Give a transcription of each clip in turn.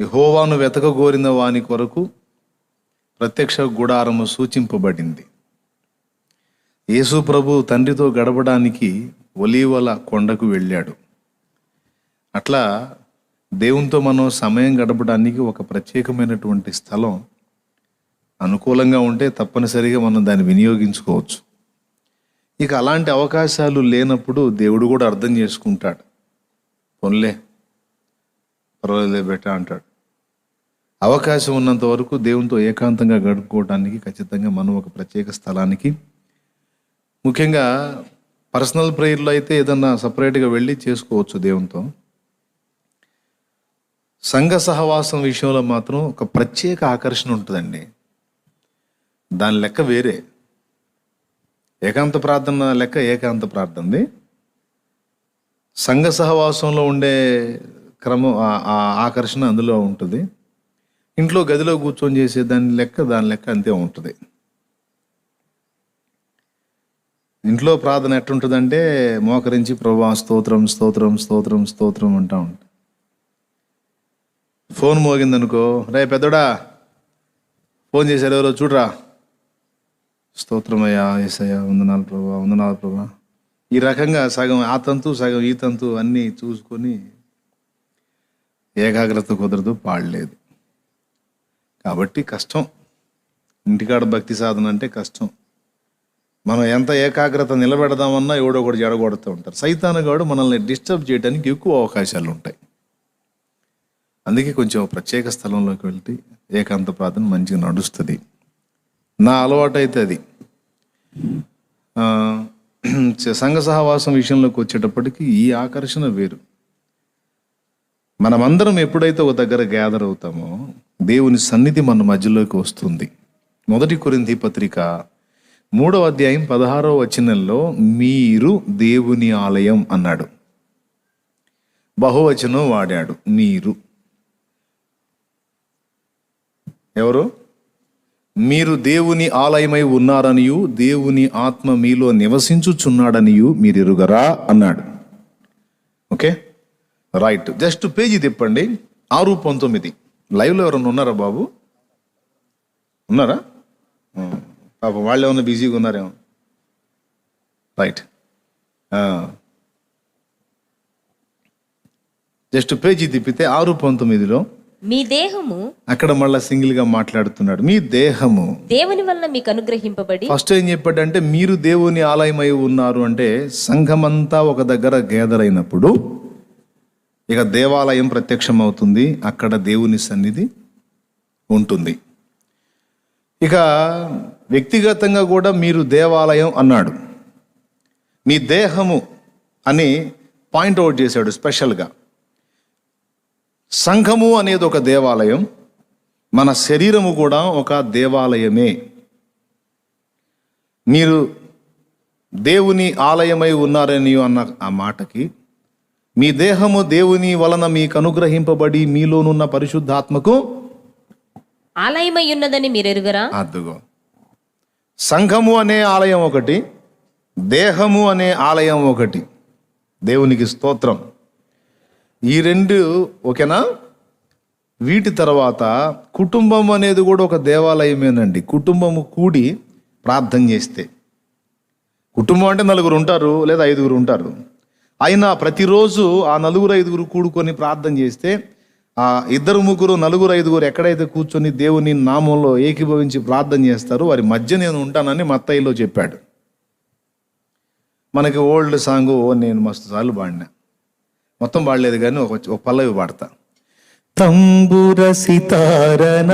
యెహోవాను వెతకగోరిన వాని కొరకు ప్రత్యక్ష గుడారము సూచింపబడింది. యేసు ప్రభు తండ్రితో గడపడానికి ఒలీవల కొండకు వెళ్ళాడు. అట్లా దేవునితో మనం సమయం గడపడానికి ఒక ప్రత్యేకమైనటువంటి స్థలం అనుకూలంగా ఉంటే తప్పనిసరిగా మనం దాన్ని వినియోగించుకోవచ్చు. ఇక అలాంటి అవకాశాలు లేనప్పుడు దేవుడు కూడా అర్థం చేసుకుంటాడు. పొన్లే పర్వాలేదే బెట అంటాడు. అవకాశం ఉన్నంత వరకు దేవునితో ఏకాంతంగా గడుపుకోవడానికి ఖచ్చితంగా మనం ఒక ప్రత్యేక స్థలానికి, ముఖ్యంగా పర్సనల్ ప్రేయర్లో అయితే ఏదన్నా సపరేట్గా వెళ్ళి చేసుకోవచ్చు దేవునితో. సంఘ సహవాసం విషయంలో మాత్రం ఒక ప్రత్యేక ఆకర్షణ ఉంటుందండి. దాని లెక్క వేరే. ఏకాంత ప్రార్థన లెక్క ఏకాంత ప్రార్థనది. సంఘ సహవాసంలో ఉండే క్రమం, ఆ ఆకర్షణ అందులో ఉంటుంది. ఇంట్లో గదిలో కూర్చొని చేసే దాని లెక్క అంతే ఉంటుంది. ఇంట్లో ప్రార్థన ఎట్టుంటుందంటే మోకరించి ప్రభువా స్తోత్రం స్తోత్రం స్తోత్రం స్తోత్రం అంటా ఉంటుంది. ఫోన్ మోగిందనుకో, రే పెద్దోడా ఫోన్ చేశారు ఎవరో చూడరా, స్తోత్రమయ్యా యేసయ్యా వందనాలు ప్రభా వందనాలు ప్రభా. ఈ రకంగా సగం ఆ తంతు సగం ఈ తంతు అన్నీ చూసుకొని ఏకాగ్రత కుదరదు, పాడలేదు. కాబట్టి కష్టం. ఇంటికాడ భక్తి సాధన అంటే కష్టం. మనం ఎంత ఏకాగ్రత నిలబెడదామన్నా ఎవడో ఒకటి జడగొడుతూ ఉంటారు. సైతానుగాడు మనల్ని డిస్టర్బ్ చేయడానికి ఎక్కువ అవకాశాలు ఉంటాయి. అందుకే కొంచెం ప్రత్యేక స్థలంలోకి వెళ్తే ఏకాంత ప్రార్థన మంచిగా నడుస్తుంది. నా అలవాటు అయితే అది. సంఘ సహవాసం విషయంలోకి వచ్చేటప్పటికి ఈ ఆకర్షణ వేరు. మనమందరం ఎప్పుడైతే ఒక దగ్గర గ్యాదర్ అవుతామో దేవుని సన్నిధి మన మధ్యలోకి వస్తుంది. 1 కొరింథీ పత్రిక 3వ అధ్యాయం 16వ వచనంలో మీరు దేవుని ఆలయం అన్నాడు. బహువచనం వాడాడు. మీరు ఎవరు? మీరు దేవుని ఆలయమై ఉన్నారనియు దేవుని ఆత్మ మీలో నివసించుచున్నాడనియు మీరు ఎరుగరా అన్నాడు. Okay, right. జస్ట్ పేజీ తిప్పండి. 6:19. లైవ్లో ఎవరన్నా ఉన్నారా బాబు? ఉన్నారా? పాప వాళ్ళు ఏమన్నా బిజీగా ఉన్నారేమో. రైట్, జస్ట్ పేజీ తిప్పితే 6:19లో మీ దేహము, అక్కడ మళ్ళా సింగిల్ గా మాట్లాడుతున్నాడు. మీ దేహము దేవుని వల్ల మీకు అనుగ్రహింపబడి. ఫస్ట్ ఏం చెప్పాడంటే మీరు దేవుని ఆలయమై ఉన్నారు అంటే సంఘమంతా ఒక దగ్గర గ్యాదర్ అయినప్పుడు ఇక దేవాలయం ప్రత్యక్షం అవుతుంది. అక్కడ దేవుని సన్నిధి ఉంటుంది. ఇక వ్యక్తిగతంగా కూడా మీరు దేవాలయం అన్నాడు. మీ దేహము అని పాయింట్ అవుట్ చేశాడు స్పెషల్గా. సంఘము అనేది ఒక దేవాలయం, మన శరీరము కూడా ఒక దేవాలయమే. మీరు దేవుని ఆలయమై ఉన్నారని అన్న ఆ మాటకి మీ దేహము దేవుని వలన మీకు అనుగ్రహింపబడి మీలోనున్న పరిశుద్ధాత్మకు ఆలయమై ఉన్నదని మీరు ఎరుగరా? అద్దుగో, సంఘము అనే ఆలయం ఒకటి, దేహము అనే ఆలయం ఒకటి. దేవునికి స్తోత్రం. ఈ రెండు ఓకేనా? వీటి తర్వాత కుటుంబం అనేది కూడా ఒక దేవాలయమేనండి. కుటుంబము కూడి ప్రార్థన చేస్తే, కుటుంబం అంటే 4 ఉంటారు లేదా 5 ఉంటారు. అయినా ప్రతిరోజు ఆ 4-5 కూడుకొని ప్రార్థన చేస్తే ఆ 2, 3, 4, 5 ఎక్కడైతే కూర్చొని దేవుని నామంలో ఏకీభవించి ప్రార్థన చేస్తారో వారి మధ్య నేను ఉంటానని మత్తయిలో చెప్పాడు. మనకి ఓల్డ్ సాంగ్ నేను మస్తు సార్లు పాడినా, మొత్తం పాడలేదు కానీ ఒక పల్లవి పాడతా. తంబుర సితారనాదముతో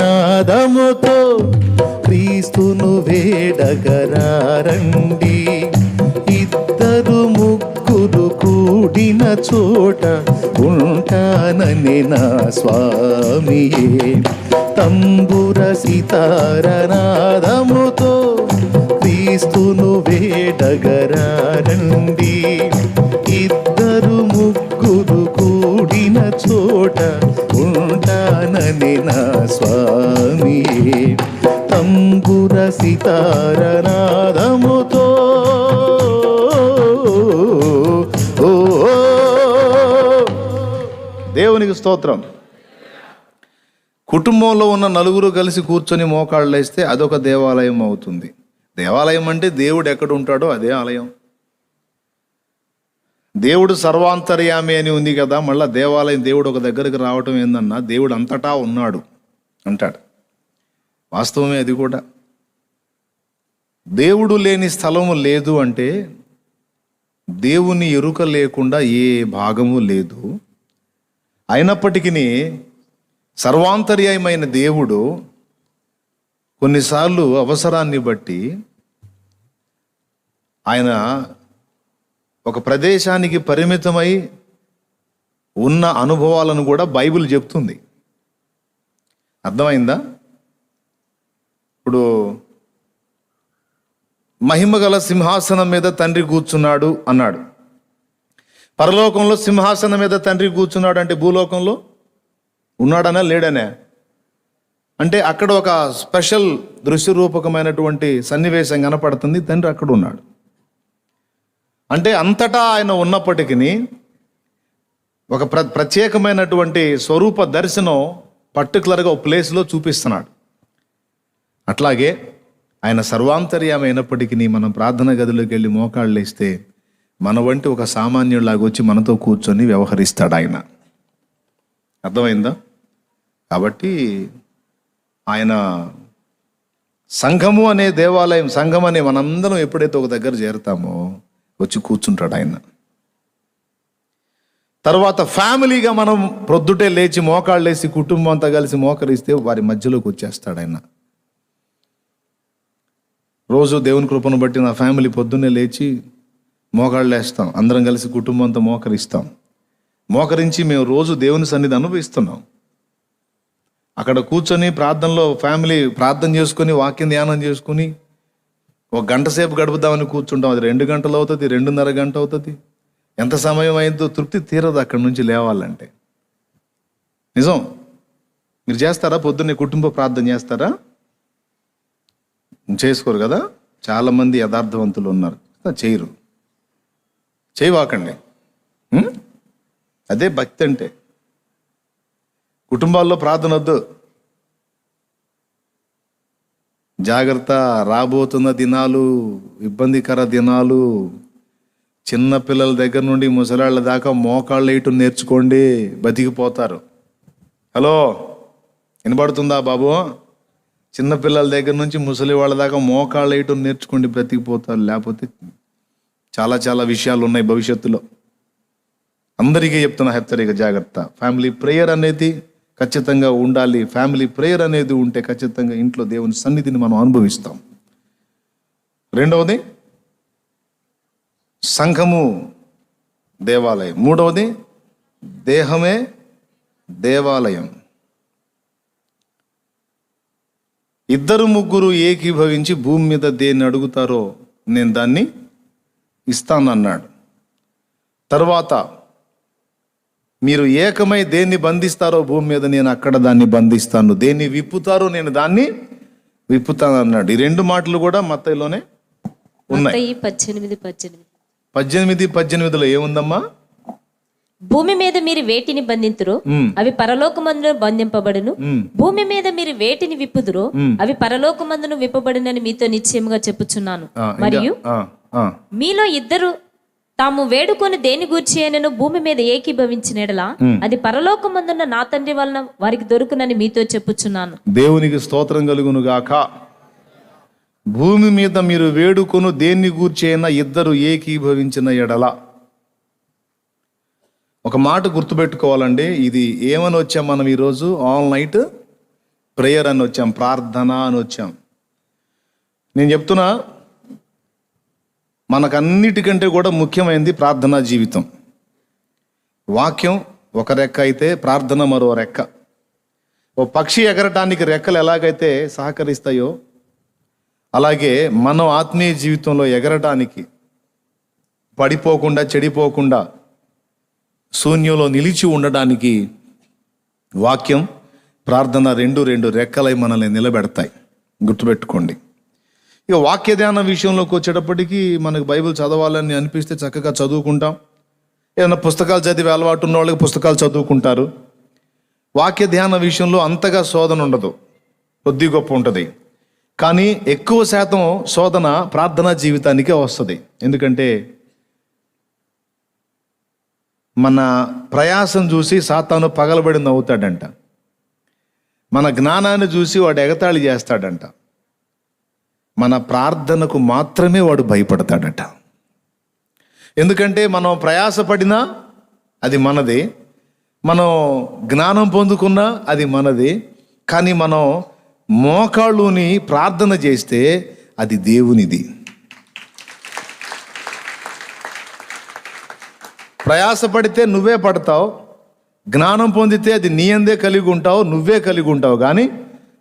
క్రీస్తును వేడగరారండి, 2, 3 కూడిన చోట ఉంటానని నా స్వామియే. తంబుర సితారనాదముతో క్రీస్తును వేడగరారండి, 2, 3 కూడిన చోట ఉంటానని నా స్వామియే. తంబుర సితారనాదముతో దేవునికి స్తోత్రం. కుటుంబంలో ఉన్న నలుగురు కలిసి కూర్చొని మోకాళ్ళు వేస్తే అదొక దేవాలయం అవుతుంది. దేవాలయం అంటే దేవుడు ఎక్కడ ఉంటాడో అదే ఆలయం. దేవుడు సర్వాంతర్యామి అని ఉంది కదా, మళ్ళీ దేవాలయం దేవుడు ఒక దగ్గరికి రావటం ఏందన్నా, దేవుడు అంతటా ఉన్నాడు అంటాడు. వాస్తవమే అది కూడా. దేవుడు లేని స్థలము లేదు అంటే దేవుని ఎరుక లేకుండా ఏ భాగము లేదు. అయినప్పటికీ సర్వాంతర్యమైన దేవుడు కొన్నిసార్లు అవసరాన్ని బట్టి ఆయన ఒక ప్రదేశానికి పరిమితమై ఉన్న అనుభవాలను కూడా బైబిల్ చెప్తుంది. అర్థమైందా? ఇప్పుడు మహిమగల సింహాసనం మీద తండ్రి కూర్చున్నాడు అన్నాడు. పరలోకంలో సింహాసనం మీద తండ్రి కూర్చున్నాడు అంటే భూలోకంలో ఉన్నాడనా లేడనే? అంటే అక్కడ ఒక స్పెషల్ దృశ్యరూపకమైనటువంటి సన్నివేశం కనపడుతుంది. తండ్రి అక్కడ ఉన్నాడు అంటే అంతటా ఆయన ఉన్నప్పటికీ ఒక ప్రత్యేకమైనటువంటి స్వరూప దర్శనం పర్టికులర్గా ఒక ప్లేస్లో చూపిస్తున్నాడు. అట్లాగే ఆయన సర్వాంతర్యమైనప్పటికీ మనం ప్రార్థన గదిలోకి వెళ్ళి మోకాళ్ళు వేస్తే మన వంటి ఒక సామాన్యులాగా వచ్చి మనతో కూర్చొని వ్యవహరిస్తాడు ఆయన. అర్థమైందా? కాబట్టి ఆయన సంఘము అనే దేవాలయం, సంఘం అనే మనందరం ఎప్పుడైతే ఒక దగ్గర చేరుతామో వచ్చి కూర్చుంటాడు ఆయన. తర్వాత ఫ్యామిలీగా మనం ప్రొద్దుటే లేచి మోకాళ్ళు వేసి కుటుంబం అంతా కలిసి మోకరిస్తే వారి మధ్యలోకి వచ్చేస్తాడు ఆయన. రోజు దేవుని కృపను బట్టి నా ఫ్యామిలీ పొద్దున్నే లేచి మోకాళ్ళు వేస్తాం, అందరం కలిసి కుటుంబంతో మోకరిస్తాం. మోకరించి మేము రోజు దేవుని సన్నిధి అనుభవిస్తున్నాం. అక్కడ కూర్చొని ప్రార్థనలో ఫ్యామిలీ ప్రార్థన చేసుకొని వాక్యం ధ్యానం చేసుకుని ఒక గంట సేపు గడుపుదామని కూర్చుంటాం. అది 2 గంటలు అవుతుంది, 2.5 గంట అవుతుంది. ఎంత సమయం అయిందో తృప్తి తీరదు అక్కడి నుంచి లేవాలంటే. నిజం. మీరు చేస్తారా? పొద్దున్నే కుటుంబ ప్రార్థన చేస్తారా? చేసుకోరు కదా. చాలామంది యథార్థవంతులు ఉన్నారు, చేయరు. చేయవాకండి. అదే భక్తి అంటే. కుటుంబాల్లో ప్రార్థన వద్దు. జాగ్రత్త, రాబోతున్న దినాలు ఇబ్బందికర దినాలు. చిన్న పిల్లల దగ్గర నుండి ముసలాళ్ళ దాకా మోకాళ్ళు వేయటం నేర్చుకోండి, బతికిపోతారు. హలో, వినబడుతుందా బాబు? చిన్నపిల్లల దగ్గర నుంచి ముసలి వాళ్ళ దాకా మోకాళ్ళు వేయటం నేర్చుకోండి, బ్రతికిపోతారు. లేకపోతే చాలా చాలా విషయాలు ఉన్నాయి భవిష్యత్తులో. అందరికీ చెప్తున్నా హెచ్చరిక, జాగ్రత్త. ఫ్యామిలీ ప్రేయర్ అనేది ఖచ్చితంగా ఉండాలి. ఫ్యామిలీ ప్రేయర్ అనేది ఉంటే ఖచ్చితంగా ఇంట్లో దేవుని సన్నిధిని మనం అనుభవిస్తాం. రెండవది సంఘము దేవాలయం. మూడవది దేహమే దేవాలయం. 2-3 ఏకీభవించి భూమి మీద దేన్ని అడుగుతారో నేను దాన్ని ఇస్తానన్నాడు. తర్వాత మీరు ఏకమై దేన్ని బంధిస్తారో భూమి మీద నేను అక్కడ దాన్ని బంధిస్తాను, దేన్ని విప్పుతారో నేను దాన్ని విప్పుతాను అన్నాడు. ఈ 2 మాటలు కూడా మత్తయిలోనే ఉన్నాయి. 18:18లో ఏముందమ్మా? భూమి మీద మీరు వేటిని బంధింతురో అవి పరలోకమందున బంధింపబడును, భూమి మీద మీరు వేటిని విప్పుదురో అవి పరలోకమందున విప్పబడునని మీతో నిశ్చయముగా చెప్పుచున్నాను. మరియు మీలో 2 తాము వేడుకొని దేని గూర్చి అయినను భూమి మీద ఏకీభవించిన యెడల అది పరలోకమందున్న నా తండ్రి వలన వారికి దొరుకునని మీతో చెప్పుచున్నాను. దేవునికి స్తోత్రం కలుగును గాక. భూమి మీద మీరు వేడుకొను దేన్ని గూర్చి అయినా 2 ఏకీభవించిన యెడల. ఒక మాట గుర్తుపెట్టుకోవాలండి. ఇది ఏమని వచ్చాం మనం ఈరోజు? ఆల్ నైట్ ప్రేయర్ అని వచ్చాం, ప్రార్థన అని వచ్చాం. నేను చెప్తున్నా, మనకన్నిటికంటే కూడా ముఖ్యమైనది ప్రార్థనా జీవితం. వాక్యం ఒక రెక్క అయితే ప్రార్థన మరో రెక్క. ఓ పక్షి ఎగరటానికి రెక్కలు ఎలాగైతే సహకరిస్తాయో అలాగే మనం ఆత్మీయ జీవితంలో ఎగరటానికి, పడిపోకుండా చెడిపోకుండా శూన్యంలో నిలిచి ఉండడానికి వాక్యం ప్రార్థన రెండు రెక్కలై మనల్ని నిలబెడతాయి. గుర్తుపెట్టుకోండి. ఇక వాక్య ధ్యాన విషయంలోకి వచ్చేటప్పటికి మనకు బైబిల్ చదవాలని అనిపిస్తే చక్కగా చదువుకుంటాం. ఏదైనా పుస్తకాలు చదివే అలవాటు ఉన్న వాళ్ళకి పుస్తకాలు చదువుకుంటారు. వాక్య ధ్యాన విషయంలో అంతగా శోధన ఉండదు, కొద్ది గొప్ప ఉంటుంది. కానీ ఎక్కువ శాతం శోధన ప్రార్థనా జీవితానికే వస్తుంది. ఎందుకంటే మన ప్రయాసం చూసి సాతాను పగలబడి నవ్వుతాడంట, మన జ్ఞానాన్ని చూసి వాడు ఎగతాళి చేస్తాడంట, మన ప్రార్థనకు మాత్రమే వాడు భయపడతాడట. ఎందుకంటే మనం ప్రయాసపడినా అది మనదే, మనం జ్ఞానం పొందుకున్నా అది మనదే. కానీ మనం మోకాళ్ళుని ప్రార్థన చేస్తే అది దేవునిది. ప్రయాసపడితే నువ్వే పడతావు, జ్ఞానం పొందితే అది నీ అందే కలిగి ఉంటావు, నువ్వే కలిగి ఉంటావు. కానీ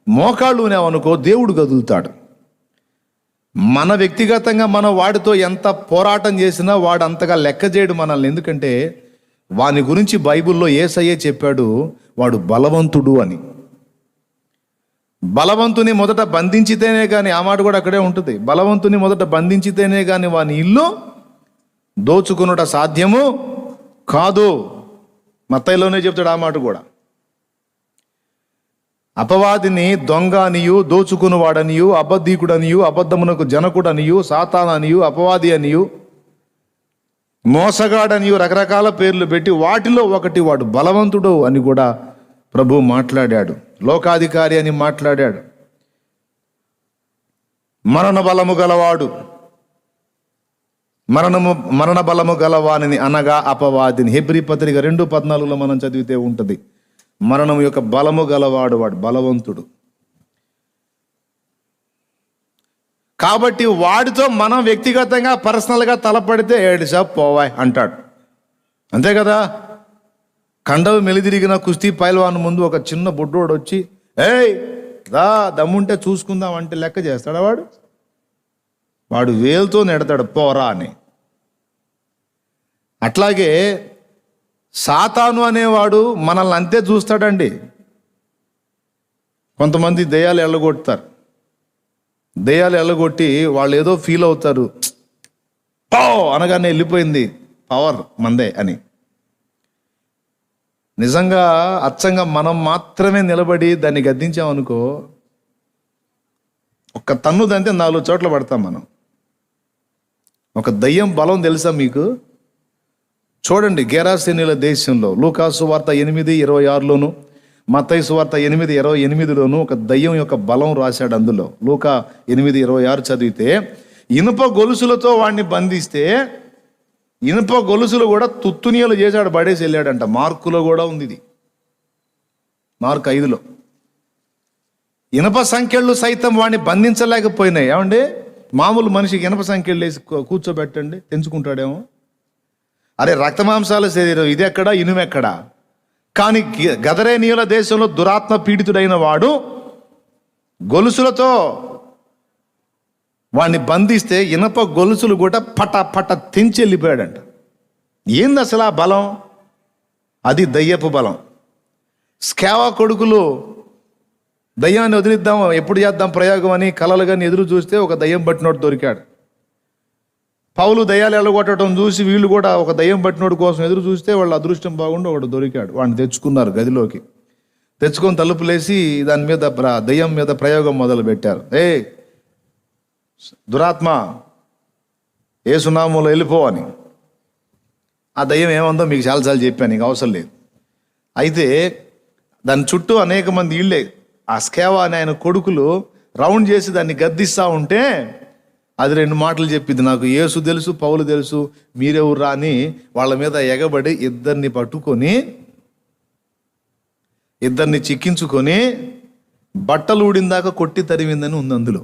మోకాళ్ళునేవు అనుకో, దేవుడు కదులుతాడు. మన వ్యక్తిగతంగా మనం వాడితో ఎంత పోరాటం చేసినా వాడు అంతగా లెక్క చేయడు మనల్ని. ఎందుకంటే వాని గురించి బైబిల్లో యేసయ్యే చెప్పాడు, వాడు బలవంతుడు అని. బలవంతుని మొదట బంధించితేనే కానీ, ఆ మాట కూడా అక్కడే ఉంటుంది, బలవంతుని మొదట బంధించితేనే కానీ వాని ఇల్లు దోచుకునుట సాధ్యము కాదు. మత్తయిలోనే చెప్తాడు ఆ మాట కూడా. అపవాదిని దొంగ అనియు, దోచుకునివాడనియు, అబద్ధీకుడనియు, అబద్ధమునకు జనకుడనియు, సాతాననియు, అపవాది అనియు, మోసగాడనియు రకరకాల పేర్లు పెట్టి వాటిలో ఒకటి వాడు బలవంతుడు అని కూడా ప్రభు మాట్లాడాడు. లోకాధికారి అని మాట్లాడాడు. మరణ బలము గలవాడు, మరణ బలము గలవాని అనగా అపవాదిని. హెబ్రీ పత్రిక 2:14 మనం చదివితే ఉంటుంది. మరణం యొక్క బలము గలవాడు, వాడు బలవంతుడు. కాబట్టి వాడితో మనం వ్యక్తిగతంగా పర్సనల్గా తలపడితే ఏడిసా పోవాయ్ అంటాడు, అంతే కదా. కండవు మెలిదిరిగిన కుస్తీ పైల్వాన్ ముందు ఒక చిన్న బుడ్డోడు వచ్చి ఏయ్ దా దమ్ముంటే చూసుకుందాం అంటే లెక్క చేస్తాడా వాడు? వాడు వేలుతో నెడతాడు పోరా అని. అట్లాగే సాతాను అనేవాడు మనల్ని అంతే చూస్తాడండి. కొంతమంది దెయ్యాలు ఎల్లగొడతారు, దెయ్యాలు ఎల్లగొట్టి వాళ్ళు ఏదో ఫీల్ అవుతారు, పో అనగానే వెళ్ళిపోయింది పవర్ మందే అని. నిజంగా అచ్చంగా మనం మాత్రమే నిలబడి దాన్ని గద్దించామనుకో, ఒక్క తన్నుదంతే 4 చోట్ల పడతాం మనం. ఒక దయ్యం బలం తెలుసా మీకు? చూడండి, గెరాసేనీల దేశంలో లూకాసు వార్త 8:26లోను, మత్తయి సువార్త 8:28లోను ఒక దయ్యం యొక్క బలం రాశాడు. అందులో లూకా 8:26 చదివితే, ఇనుప గొలుసులతో వాడిని బంధిస్తే ఇనుప గొలుసులు కూడా తుత్తునియలు చేశాడు, పడేసి వెళ్ళాడంట. మార్కులో కూడా ఉంది ఇది, మార్కు 5లో. ఇనుప సంఖ్యలు సైతం వాడిని బంధించలేకపోయినాయి. ఏమండి, మామూలు మనిషికి ఇనుప సంఖ్యలు వేసి కూర్చోబెట్టండి, తెంచుకుంటాడేమో. అరే రక్తమాంసాల శరీరం ఇది ఎక్కడా, ఇనుమెక్కడా? కానీ గదరేనీయుల దేశంలో దురాత్మ పీడితుడైన వాడు గొలుసులతో వాడిని బంధిస్తే ఇనప గొలుసులు కూడా పట పట తెంచి వెళ్ళిపోయాడంట. ఏంది అసలు ఆ బలం? అది దయ్యపు బలం. స్కేవా కొడుకులు దయ్యాన్ని వదిలిద్దాం, ఎప్పుడు చేద్దాం ప్రయోగం అని కలలు కానీ ఎదురు చూస్తే ఒక దయ్యం పట్టినోడు దొరికాడు. పౌలు దయ్యాలు ఎల్లగొట్టడం చూసి వీళ్ళు కూడా ఒక దయ్యం పట్టినోడు కోసం ఎదురు చూస్తే వాళ్ళ అదృష్టం బాగుండి ఒకడు దొరికాడు. వాడిని తెచ్చుకున్నారు గదిలోకి, తెచ్చుకొని తలుపులేసి దాని మీద దయ్యం మీద ప్రయోగం మొదలు పెట్టారు. ఏ దురాత్మ, ఏ సునామూలో వెళ్ళిపో అని. ఆ దయ్యం ఏముందో మీకు చాలాసార్లు చెప్పాను, నీకు అవసరం లేదు. అయితే దాని చుట్టూ అనేక మంది ఇళ్ళే, ఆ స్కేవా అనే ఆయన కొడుకులు రౌండ్ చేసి దాన్ని గద్దిస్తూ ఉంటే అది 2 మాటలు చెప్పింది, నాకు యేసు తెలుసు, పౌలు తెలుసు, మీరెవరు అని వాళ్ళ మీద ఎగబడి ఇద్దరిని పట్టుకొని, ఇద్దరిని చిక్కించుకొని బట్టలు ఊడిందాకా కొట్టి తరిమిందని ఉంది అందులో.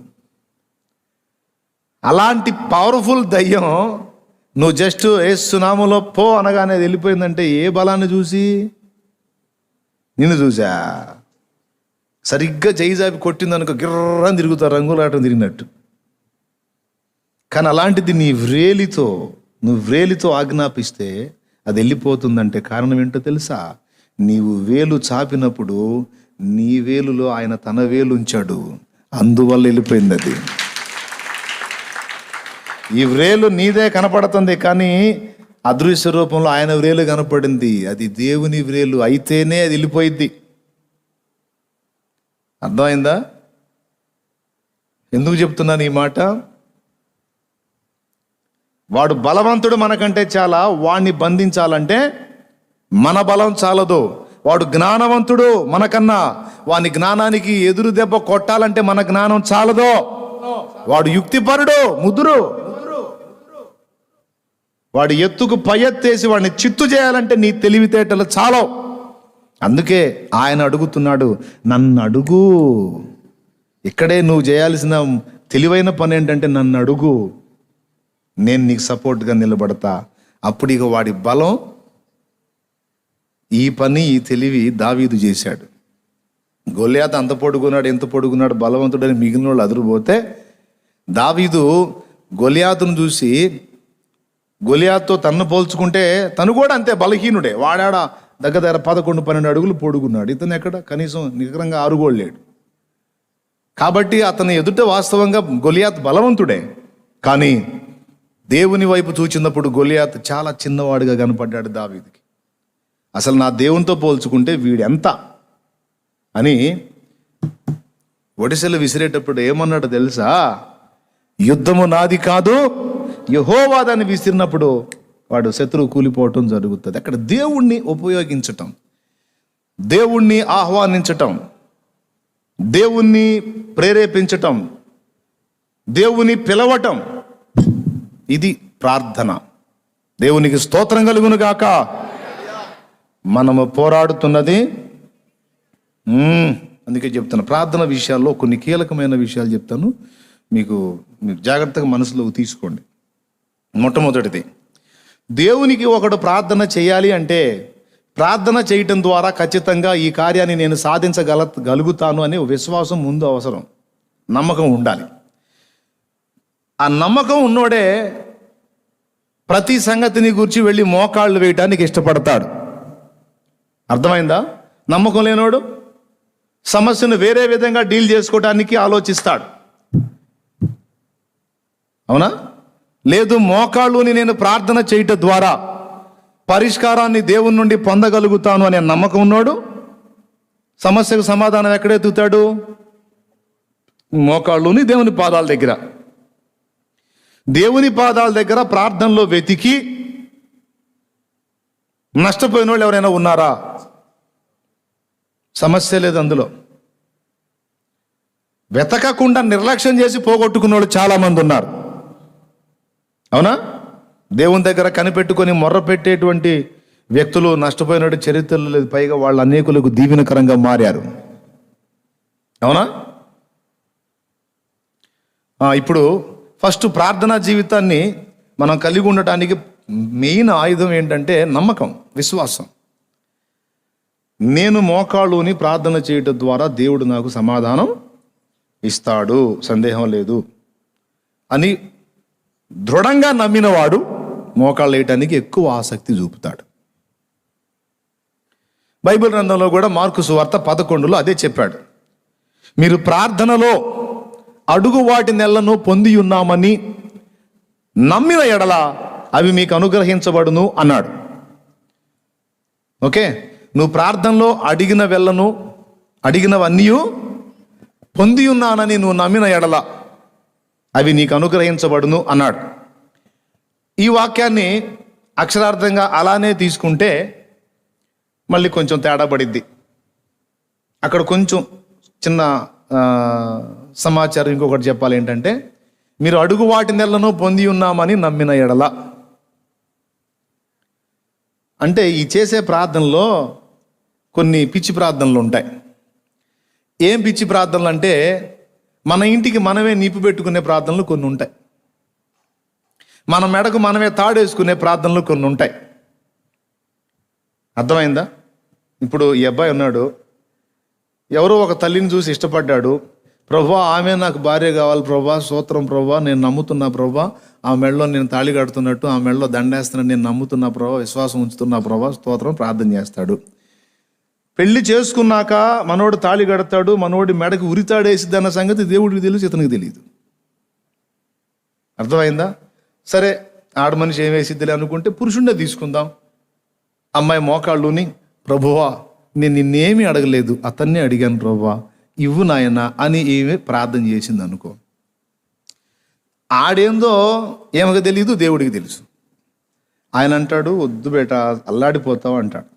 అలాంటి పవర్ఫుల్ దయ్యం నువ్వు జస్ట్ ఏసునామములో పో అనగానే వెళ్ళిపోయిందంటే ఏ బలాన్ని చూసి? నిన్ను చూసా. సరిగ్గా చేయి జాపి కొట్టిందనుకో గిర్రని తిరుగుతారు, రంగులాటం తిరిగినట్టు. కానీ అలాంటిది నువ్వు వ్రేలితో ఆజ్ఞాపిస్తే అది వెళ్ళిపోతుందంటే కారణం ఏంటో తెలుసా? నీవు వేలు చాపినప్పుడు నీ వేలులో ఆయన తన వేలు ఉంచాడు, అందువల్ల వెళ్ళిపోయింది అది. ఈ వ్రేలు నీదే కనపడుతుంది, కానీ అదృశ్య రూపంలో ఆయన వ్రేలు కనపడింది. అది దేవుని వ్రేలు అయితేనే అది వెళ్ళిపోయిద్ది. అర్థమైందా? ఎందుకు చెప్తున్నాను ఈ మాట? వాడు బలవంతుడు మనకంటే చాలా, వాడిని బంధించాలంటే మన బలం చాలదు. వాడు జ్ఞానవంతుడు మనకన్నా, వాని జ్ఞానానికి ఎదురు దెబ్బ కొట్టాలంటే మన జ్ఞానం చాలదు. వాడు యుక్తిపరుడు, ముదురు, వాడి ఎత్తుకు పై ఎత్తేసి వాడిని చిత్తు చేయాలంటే నీ తెలివితేటలు చాలవు. అందుకే ఆయన అడుగుతున్నాడు, నన్ను అడుగు. ఇక్కడే నువ్వు చేయాల్సిన తెలివైన పని ఏంటంటే నన్ను అడుగు, నేను నీకు సపోర్ట్గా నిలబడతా. అప్పుడు ఇక వాడి బలం, ఈ పని, ఈ తెలివి దావీదు చేశాడు. గొల్యాతు అంత పొడుగున్నాడు, ఎంత పొడుగున్నాడు, బలవంతుడని మిగిలిన వాళ్ళు అదురుపోతే, దావీదు గొల్యాతును చూసి, గొల్యాతుతో తన్ను పోల్చుకుంటే తను కూడా అంతే బలహీనుడే. వాడాడ దగ్గర 11-12 అడుగులు పొడుగున్నాడు. ఇతను ఎక్కడ కనీసం నికరంగా 6 కూడా లేడు. కాబట్టి అతని ఎదుట వాస్తవంగా గొలియాత్ బలవంతుడే. కానీ దేవుని వైపు చూచినప్పుడు గొలియాత్ చాలా చిన్నవాడుగా కనపడ్డాడు దావీదుకి. అసలు నా దేవునితో పోల్చుకుంటే వీడెంత అని ఒడిసెలు విసిరేటప్పుడు ఏమన్నాడు తెలుసా? యుద్ధము నాది కాదు, యెహోవా దాన్ని విసిరినప్పుడు వాడు శత్రువు కూలిపోవటం జరుగుతుంది. అక్కడ దేవుణ్ణి ఉపయోగించటం, దేవుణ్ణి ఆహ్వానించటం, దేవుణ్ణి ప్రేరేపించటం, దేవుని పిలవటం, ఇది ప్రార్థన. దేవునికి స్తోత్రం కలుగును గాక. మనము పోరాడుతున్నది అందుకే చెప్తాను, ప్రార్థన విషయాల్లో కొన్ని కీలకమైన విషయాలు చెప్తాను, మీకు జాగ్రత్తగా మనసులోకి తీసుకోండి. మొట్టమొదటిది, దేవునికి ఒకడు ప్రార్థన చేయాలి అంటే ప్రార్థన చేయటం ద్వారా ఖచ్చితంగా ఈ కార్యాన్ని నేను సాధించగలుగుతాను అనే విశ్వాసం ముందు అవసరం, నమ్మకం ఉండాలి. ఆ నమ్మకం ఉన్నోడే ప్రతి సంగతిని గురించి వెళ్ళి మోకాళ్ళు వేయటానికి ఇష్టపడతాడు. అర్థమైందా? నమ్మకం లేనోడు సమస్యను వేరే విధంగా డీల్ చేసుకోవడానికి ఆలోచిస్తాడు. అవునా? లేదు, మోకాళ్ళుని నేను ప్రార్థన చేయటం ద్వారా పరిష్కారాన్ని దేవుని నుండి పొందగలుగుతాను అనే నమ్మకం ఉన్నాడు సమస్యకు సమాధానం ఎక్కడెత్తుతాడు? మోకాళ్ళుని దేవుని పాదాల దగ్గర. దేవుని పాదాల దగ్గర ప్రార్థనలో వెతికి నష్టపోయిన వాళ్ళు ఎవరైనా ఉన్నారా? సమస్య లేదు అందులో. వెతకకుండా నిర్లక్ష్యం చేసి పోగొట్టుకున్న వాళ్ళు చాలామంది ఉన్నారు. అవునా? దేవుని దగ్గర కనిపెట్టుకొని మొర్ర పెట్టేటువంటి వ్యక్తులు నష్టపోయిన చరిత్రలు లేదు, పైగా వాళ్ళు అనేకులకు దీవెనకరంగా మారారు. అవునా? ఇప్పుడు ఫస్ట్ ప్రార్థనా జీవితాన్ని మనం కలిగి ఉండటానికి మెయిన్ ఆయుధం ఏంటంటే నమ్మకం, విశ్వాసం. నేను మోకాళ్ళుని ప్రార్థన చేయటం ద్వారా దేవుడు నాకు సమాధానం ఇస్తాడు, సందేహం లేదు అని దృఢంగా నమ్మినవాడు మోకాళ్ళు వేయటానికి ఎక్కువ ఆసక్తి చూపుతాడు. బైబిల్ గ్రంథంలో కూడా మార్కు సువార్త 11లో అదే చెప్పాడు. మీరు ప్రార్థనలో అడుగు వాటి నెలను పొంది ఉన్నామని నమ్మిన ఎడల అవి మీకు అనుగ్రహించబడును అన్నాడు. ఓకే, నువ్వు ప్రార్థనలో అడిగినవన్నీ పొంది ఉన్నానని నువ్వు నమ్మిన ఎడల అవి నీకు అనుగ్రహించబడును అన్నాడు. ఈ వాక్యాన్ని అక్షరార్థంగా అలానే తీసుకుంటే మళ్ళీ కొంచెం తేడా పడిద్ది. అక్కడ కొంచెం చిన్న సమాచారం ఇంకొకటి చెప్పాలి. ఏంటంటే, మీరు అడుగు వాటి నెలను పొంది ఉన్నామని నమ్మిన ఎడల అంటే ఈ చేసే ప్రార్థనలో కొన్ని పిచ్చి ప్రార్థనలు ఉంటాయి. ఏం పిచ్చి ప్రార్థనలు అంటే, మన ఇంటికి మనమే నిప్పు పెట్టుకునే ప్రార్థనలు కొన్ని ఉంటాయి. మన మెడకు మనమే తాడేసుకునే ప్రార్థనలు కొన్ని ఉంటాయి. అర్థమైందా? ఇప్పుడు ఈ అబ్బాయి ఉన్నాడు, ఎవరో ఒక తల్లిని చూసి ఇష్టపడ్డాడు. ప్రభా, ఆమె నాకు భార్య కావాలి ప్రభా, స్తోత్రం ప్రభా, నేను నమ్ముతున్నా ప్రభా, ఆ మెడలో నేను తాళి కడుతున్నట్టు ఆ మెడలో దండేస్తున్నా, నేను నమ్ముతున్నా ప్రభా, విశ్వాసం ఉంచుతున్నా ప్రభా, స్తోత్రం, ప్రార్థన చేస్తాడు. పెళ్లి చేసుకున్నాక మనోడు తాళి కడతాడు, మనోడి మెడకు ఉరితాడేసిద్ది అన్న సంగతి దేవుడికి తెలుసు, ఇతనికి తెలియదు. అర్థమైందా? సరే, ఆడ మనిషి ఏం వేసిద్దిలే అనుకుంటే పురుషుండే తీసుకుందాం. అమ్మాయి మోకాళ్ళుని, ప్రభువా నేను నిన్నేమీ అడగలేదు, అతన్నే అడిగాను ప్రభువా, ఇవ్వు నాయన అని ఈమె ప్రార్థన చేసింది అనుకో, ఆడేందో ఏమకు తెలియదు, దేవుడికి తెలుసు. ఆయన అంటాడు, వద్దు బేట అల్లాడిపోతావు అంటాడు.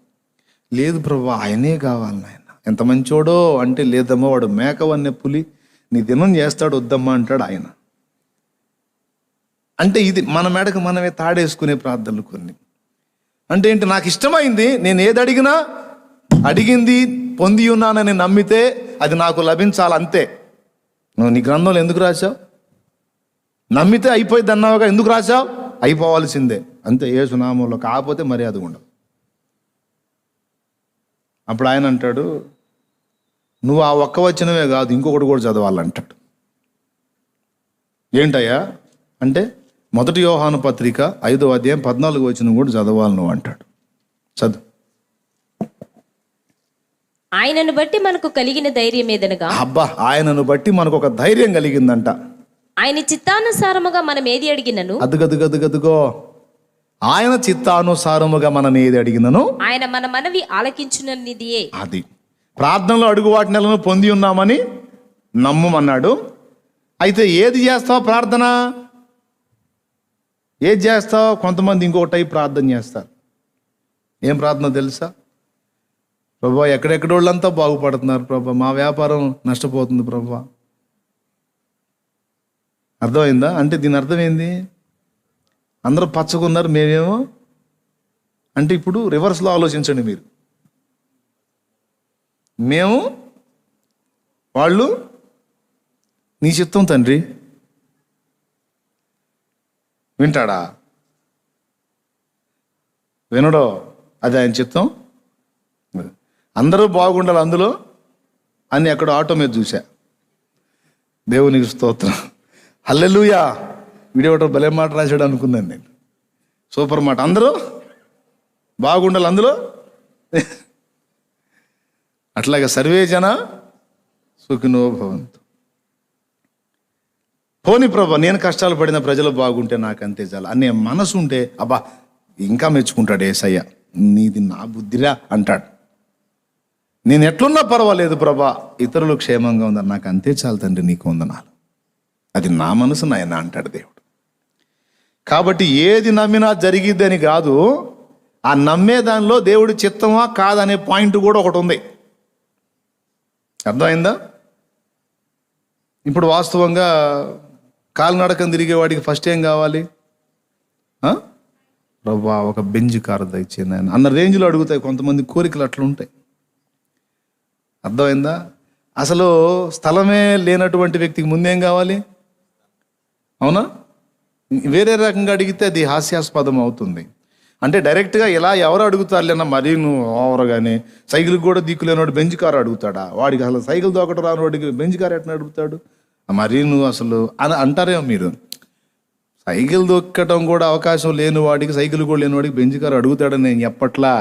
లేదు ప్రభు ఆయనే కావాలి నాయన, ఎంత మంచోడో అంటే, లేదమ్మా వాడు మేకవన్నే పులి నీ దినం చేస్తాడు, వద్దమ్మా అంటాడు ఆయన. అంటే ఇది మన మెడకు మనమే తాడేసుకునే ప్రార్థనలు కొన్ని. అంటే ఏంటి, నాకు ఇష్టమైంది, నేను ఏది అడిగినా అడిగింది పొంది ఉన్నానని నమ్మితే అది నాకు లభించాలి అంతే. నువ్వు నీ గ్రంథంలో ఎందుకు రాశావు? నమ్మితే అయిపోయింది అన్నావుగా, ఎందుకు రాశావు? అయిపోవాల్సిందే అంతే, యేసు నామంలో, కాకపోతే మర్యాద ఉండదు. అప్పుడు ఆయన అంటాడు, నువ్వు ఆ ఒక్క వచనమే కాదు ఇంకొకటి కూడా చదవాలంటాడు. ఏంటయ్యా అంటే, 1 యోహాను పత్రిక 5వ అధ్యాయం 14వ వచనం కూడా చదవాలి నువ్వు అంటాడు. చదువు. ఆయనను బట్టి మనకు కలిగిన ధైర్యం ఏదనగా, అబ్బా, ఆయనను బట్టి మనకు ఒక ధైర్యం కలిగిందంట. ఆయన చిత్తానుసారముగా మనం ఏది అడిగినను, అదుగదుగదుగదుగో, ఆయన చిత్తానుసారముగా మనం ఏది అడిగినను ఆయన మన మనవి ఆలకించుననిదియే. అది ప్రార్థనలో అడుగు వాటిని పొంది ఉన్నామని నమ్మమన్నాడు. అయితే ఏది చేస్తావు ప్రార్థన? ఏది చేస్తావు? కొంతమంది ఇంకో టైప్ ప్రార్థన చేస్తారు. ఏం ప్రార్థన తెలుసా? ప్రభా ఎక్కడెక్కడ వాళ్ళంతా బాగుపడుతున్నారు ప్రభా, మా వ్యాపారం నష్టపోతుంది ప్రభా. అర్థమైందా? అంటే దీని అర్థం ఏంది? అందరూ పచ్చకున్నారు, మేమేమో అంటే, ఇప్పుడు రివర్స్లో ఆలోచించండి మీరు. మేము, వాళ్ళు నీ చిత్తం తండ్రి వింటాడా? వినడో? అది ఆయన చిత్తం. అందరూ బాగుండాలి అందులో అని అక్కడ ఆటో మీద చూసా. దేవునికి స్తోత్రం, హల్లెలూయా. వీడియో ఒకటి భలే మాట రాశాడు అనుకున్నాను నేను, సూపర్ మాట. అందరూ బాగుండాలి అందులో. అట్లాగే సర్వే జన సుఖినో భవంతు. పోనీ ప్రభా, నేను కష్టాలు పడిన ప్రజలు బాగుంటే నాకు అంతే చాలు అనే మనసు ఉంటే, అబ్బా ఇంకా మెచ్చుకుంటాడు యేసయ్య, నీది నా బుద్ధిరా అంటాడు. నేను ఎట్లున్నా పర్వాలేదు ప్రభా, ఇతరులు క్షేమంగా ఉందని నాకు అంతే చాలు తండ్రి, నీకు వందనాలు, అది నా మనసు నాయన అంటాడు దేవుడు. కాబట్టి ఏది నమ్మినా జరిగిద్దని కాదు, ఆ నమ్మే దానిలో దేవుడి చిత్తమా కాదనే పాయింట్ కూడా ఒకటి ఉంది. అర్థమైందా? ఇప్పుడు వాస్తవంగా కాలినడకం తిరిగేవాడికి ఫస్ట్ ఏం కావాలి? ప్రభా ఒక బెంజ్ కారు దయచేయండి ఆయన అన్న రేంజ్లో అడుగుతాయి కొంతమంది కోరికలు, అట్లా ఉంటాయి. అర్థమైందా? అసలు స్థలమే లేనటువంటి వ్యక్తికి ముందేం కావాలి? అవునా? వేరే రకంగా అడిగితే అది హాస్యాస్పదం అవుతుంది. అంటే డైరెక్ట్గా ఇలా ఎవరు అడుగుతారులేనా, మరీ నువ్వు ఓవరగానే. సైకిల్ కూడా దిక్కులేనివాడు బెంచ్ కారు అడుగుతాడా? వాడికి అసలు సైకిల్ దొక్కడం రాని వాడికి బెంచ్ కారు ఎట్లా అడుగుతాడు? మరీ నువ్వు అసలు అని అంటారేమో మీరు. సైకిల్ దొక్కడం కూడా అవకాశం లేని వాడికి, సైకిల్ కూడా లేని వాడికి బెంచ్ కారు అడుగుతాడని నేను చెప్పట్లా,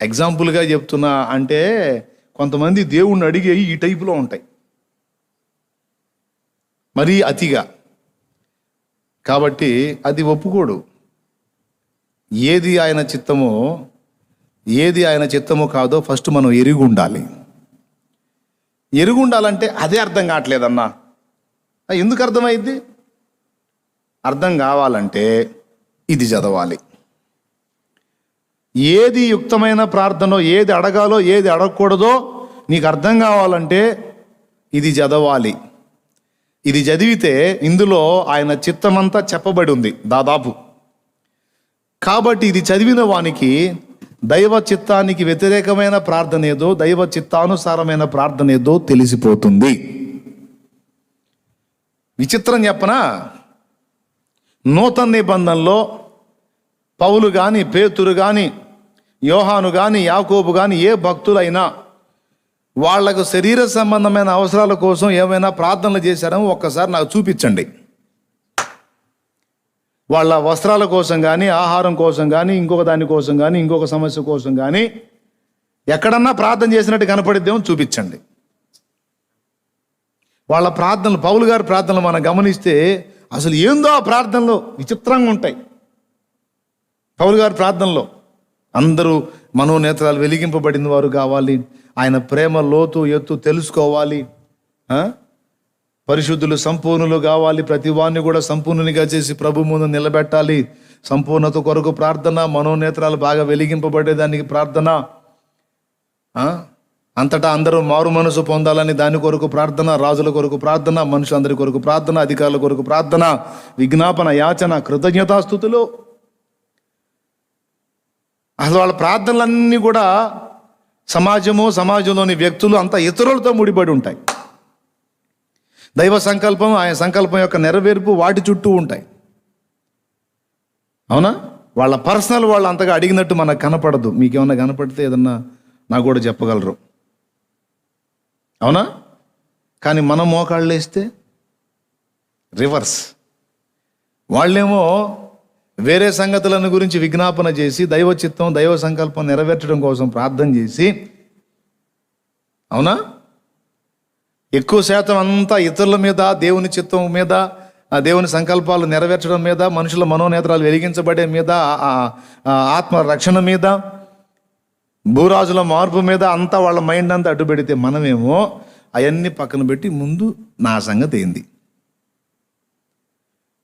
ఎగ్జాంపుల్గా చెప్తున్నా. అంటే కొంతమంది దేవుణ్ణి అడిగే ఈ టైపులో ఉంటాయి, మరీ అతిగా. కాబట్టి అది ఒప్పుకోడు. ఏది ఆయన చిత్తమో, ఏది ఆయన చిత్తమో కాదో ఫస్ట్ మనం ఎరిగి ఉండాలి. ఎరిగి ఉండాలంటే అదే అర్థం కావట్లేదన్నా. ఎందుకు అర్థమైంది? అర్థం కావాలంటే ఇది చదవాలి. ఏది యుక్తమైన ప్రార్థనో, ఏది అడగాలో ఏది అడగకూడదో నీకు అర్థం కావాలంటే ఇది చదవాలి. ఇది చదివితే ఇందులో ఆయన చిత్తమంతా చెప్పబడి ఉంది దాదాపు. కాబట్టి ఇది చదివిన వానికి దైవ చిత్తానికి వ్యతిరేకమైన ప్రార్థన ఏదో, దైవ చిత్తానుసారమైన ప్రార్థన ఏదో తెలిసిపోతుంది. విచిత్రం చెప్పనా? నూతన నిబంధనలో పౌలు కానీ, పేతురు కానీ, యోహాను కానీ, యాకోబు కానీ, ఏ భక్తులైనా వాళ్లకు శరీర సంబంధమైన అవసరాల కోసం ఏమైనా ప్రార్థనలు చేశారో ఒక్కసారి నాకు చూపించండి. వాళ్ళ వస్త్రాల కోసం కానీ, ఆహారం కోసం కానీ, ఇంకొక దాని కోసం కానీ, ఇంకొక సమస్య కోసం కానీ ఎక్కడన్నా ప్రార్థన చేసినట్టు కనపడిద్దేమో చూపించండి. వాళ్ళ ప్రార్థనలు, పౌలు గారి ప్రార్థనలు మనం గమనిస్తే అసలు ఏందో ఆ ప్రార్థనలో విచిత్రంగా ఉంటాయి. పౌలు గారి ప్రార్థనలో అందరూ మనోనేత్రాలు వెలిగింపబడిన వారు కావాలి. ఆయన ప్రేమ లోతు ఎత్తు తెలుసుకోవాలి. పరిశుద్ధులు సంపూర్ణులు కావాలి. ప్రతి వారిని కూడా సంపూర్ణునిగా చేసి ప్రభు ముందు నిలబెట్టాలి. సంపూర్ణత కొరకు ప్రార్థన, మనోనేత్రాలు బాగా వెలిగింపబడేదానికి ప్రార్థన, అంతటా అందరూ మారు మనసు పొందాలని దాని కొరకు ప్రార్థన, రాజుల కొరకు ప్రార్థన, మనుషులందరి కొరకు ప్రార్థన, అధికారుల కొరకు ప్రార్థన, విజ్ఞాపన, యాచన, కృతజ్ఞతాస్తుతులు. అసలు వాళ్ళ ప్రార్థనలన్నీ కూడా సమాజంలోని వ్యక్తులు అంతా ఇతరులతో ముడిపడి ఉంటాయి. దైవ సంకల్పం, ఆయన సంకల్పం యొక్క నెరవేర్పు వాటి చుట్టూ ఉంటాయి. అవునా? వాళ్ళ పర్సనల్ వాళ్ళు అంతగా అడిగినట్టు మనకు కనపడదు. మీకేమన్నా కనపడితే ఏదన్నా నాకు కూడా చెప్పగలరు. అవునా? కానీ మనం మోకాళ్ళు వేస్తే రివర్స్. వాళ్ళేమో వేరే సంగతులను గురించి విజ్ఞాపన చేసి దైవ చిత్తం, దైవ సంకల్పం నెరవేర్చడం కోసం ప్రార్థన చేసి, అవునా, ఎక్కువ శాతం అంతా ఇతరుల మీద, దేవుని చిత్తం మీద, దేవుని సంకల్పాలు నెరవేర్చడం మీద, మనుషుల మనోనేత్రాలు వెలిగించబడే మీద, ఆత్మ రక్షణ మీద, భూరాజుల మార్పు మీద అంతా వాళ్ళ మైండ్ అంతా అడ్డు పెడితే మనమేమో అవన్నీ పక్కన పెట్టి ముందు నా సంగతి ఏంది,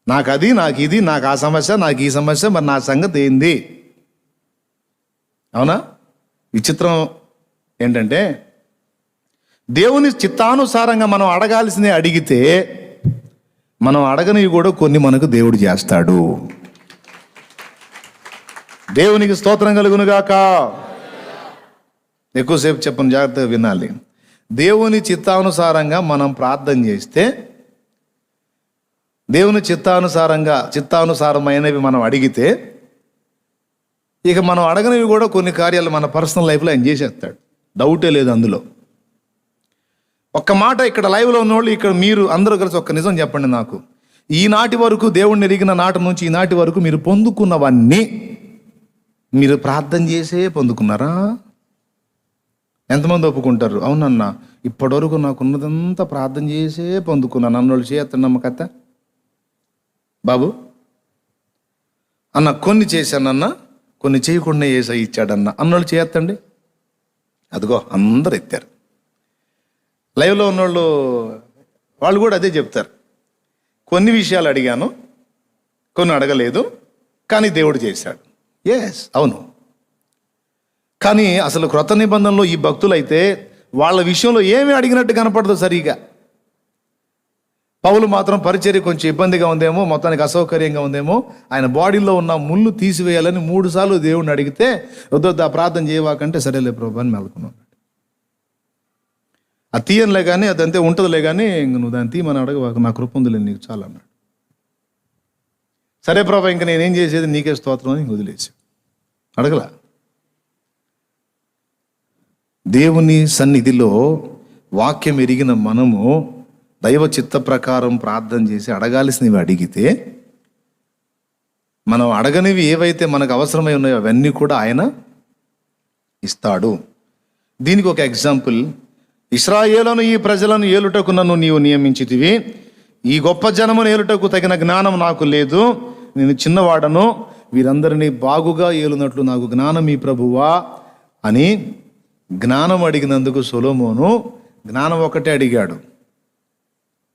నాకు అది, నాకు ఇది, నాకు ఆ సమస్య, నాకు ఈ సమస్య, మరి నా సంగతి ఏంది? అవునా? విచిత్రం ఏంటంటే దేవుని చిత్తానుసారంగా మనం అడగాల్సిందే అడిగితే మనం అడగనివి కూడా కొన్ని మనకు దేవుడు చేస్తాడు. దేవునికి స్తోత్రం కలుగునుగాక. ఎక్కువసేపు చెప్పను, జాగ్రత్తగా వినాలి. దేవుని చిత్తానుసారంగా మనం ప్రార్థన చేస్తే, దేవుని చిత్తానుసారమైనవి మనం అడిగితే, ఇక మనం అడగనివి కూడా కొన్ని కార్యాలు మన పర్సనల్ లైఫ్లో ఆయన చేసేస్తాడు. డౌటే లేదు అందులో. ఒక్క మాట ఇక్కడ లైవ్లో ఉన్నోళ్ళు, ఇక్కడ మీరు అందరూ కలిసి ఒక్క నిజం చెప్పండి నాకు. ఈనాటి వరకు, దేవుణ్ణి ఎరిగిన నాటి నుంచి ఈనాటి వరకు మీరు పొందుకున్నవన్నీ మీరు ప్రార్థన చేసే పొందుకున్నారా? ఎంతమంది ఒప్పుకుంటారు? అవునన్నా, ఇప్పటివరకు నాకున్నదంతా ప్రార్థన చేసే పొందుకున్నాను అన్నోళ్ళు చేయొద్దండి. నమ్మకత్త బాబు అన్న, కొన్ని చేశానన్నా, కొన్ని చేయకుండా ఏసై ఇచ్చాడన్న అన్నోళ్ళు చేయొద్దండి. అదిగో అందరు ఎత్తారు. లైవ్లో ఉన్నోళ్ళు వాళ్ళు కూడా అదే చెప్తారు. కొన్ని విషయాలు అడిగాను, కొన్ని అడగలేదు, కానీ దేవుడు చేశాడు. ఎస్, అవును. కానీ అసలు క్రొత్త నిబంధనలో ఈ భక్తులైతే వాళ్ళ విషయంలో ఏమీ అడిగినట్టు కనపడదు సరిగా. పౌలు మాత్రం పరిచర్య కొంచెం ఇబ్బందిగా ఉందేమో, మొత్తానికి అసౌకర్యంగా ఉందేమో, ఆయన బాడీలో ఉన్న ముళ్ళు తీసివేయాలని 3 సార్లు దేవుడిని అడిగితే, వద్దు ప్రార్థన చేయవాకంటే సరేలే ప్రభు అని మెలుకున్నాడు. అది తీయనులే కానీ, అదంతే ఉంటుందిలే కానీ, ఇంక నువ్వు దాన్ని తీయమని అడగవాక, నా కృప ఉందిలే నీకు చాలు అన్నాడు. సరే ప్రభా, ఇంక నేనేం చేసేది, నీకే స్తోత్రం అని వదిలేసి అడగలా. దేవుని సన్నిధిలో వాక్యం ఎరిగిన మనము దైవ చిత్త ప్రకారం ప్రార్థన చేసి అడగాల్సినవి అడిగితే, మనం అడగనివి ఏవైతే మనకు అవసరమై ఉన్నాయో అవన్నీ కూడా ఆయన ఇస్తాడు. దీనికి ఒక ఎగ్జాంపుల్, ఇశ్రాయేలును ఈ ప్రజలను ఏలుటకు నన్ను నీవు నియమించితివి, ఈ గొప్ప జనమును ఏలుటకు తగిన జ్ఞానం నాకు లేదు, నేను చిన్నవాడను, వీరందరినీ బాగుగా ఏలునట్లు నాకు జ్ఞానం ఈ ప్రభువా అని జ్ఞానం అడిగినందుకు సొలొమోను జ్ఞానం ఒకటే అడిగాడు.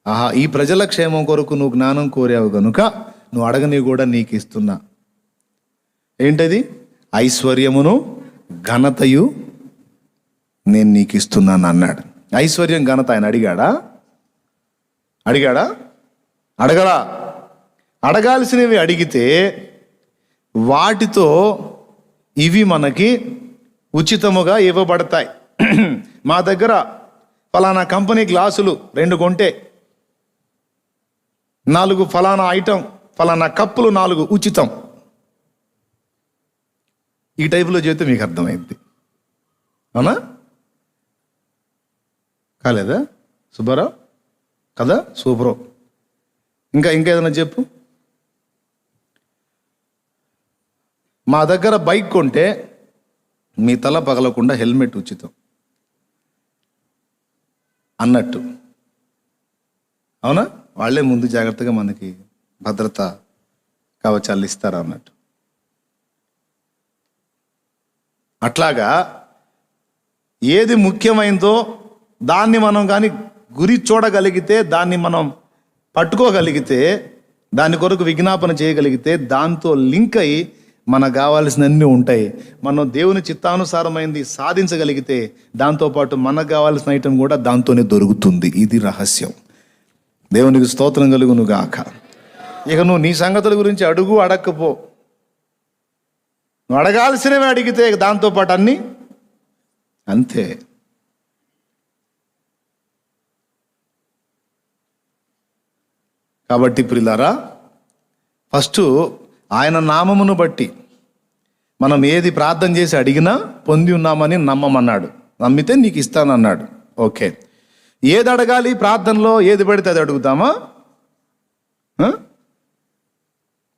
ఆహా, ఈ ప్రజల క్షేమం కొరకు నువ్వు జ్ఞానం కోరావు గనుక నువ్వు అడగని కూడా నీకు ఇస్తున్నా. ఏంటది? ఐశ్వర్యమును ఘనతయు నేను నీకు ఇస్తున్నాను అన్నాడు. ఐశ్వర్యం, ఘనత ఆయన అడిగాడా? అడగడా? అడగాల్సినవి అడిగితే వాటితో ఇవి మనకి ఉచితముగా ఇవ్వబడతాయి. మా దగ్గర ఫలానా కంపెనీ గ్లాసులు 2 కొంటే 4 ఫలానా ఐటమ్, ఫలానా కప్పులు 4 ఉచితం. ఈ టైపులో చెబితే మీకు అర్థమైంది. అవునా? కాలేదా సుబ్బారావు? కదా, సూపరు. ఇంకా ఏదైనా చెప్పు. మా దగ్గర బైక్ కొంటే మీ తల పగలకుండా హెల్మెట్ ఉచితం అన్నట్టు. అవునా? వాళ్ళే ముందు జాగ్రత్తగా మనకి భద్రత కవచాలు ఇస్తారు అన్నట్టు. అట్లాగా ఏది ముఖ్యమైందో దాన్ని మనం కానీ గురి చూడగలిగితే, దాన్ని మనం పట్టుకోగలిగితే, దాని కొరకు విజ్ఞాపన చేయగలిగితే, దాంతో లింక్ అయి మనకు కావాల్సినన్నీ ఉంటాయి. మనం దేవుని చిత్తానుసారమైంది సాధించగలిగితే దాంతోపాటు మనకు కావాల్సిన ఐటమ్ కూడా దాంతోనే దొరుకుతుంది. ఇది రహస్యం. దేవునికి స్తోత్రం కలుగును గాక. ఇక నువ్వు నీ సంగతుల గురించి అడుగు, అడక్కపో. నువ్వు అడగాల్సినవి అడిగితే దాంతోపాటు అన్నీ అంతే. కాబట్టి ప్రియులారా, ఫస్ట్ ఆయన నామమును బట్టి మనం ఏది ప్రార్థన చేసి అడిగినా పొంది ఉన్నామని నమ్మమన్నాడు. నమ్మితే నీకు ఇస్తానన్నాడు. ఓకే, ఏది అడగాలి ప్రార్థనలో? ఏది పడితే అది అడుగుతామా?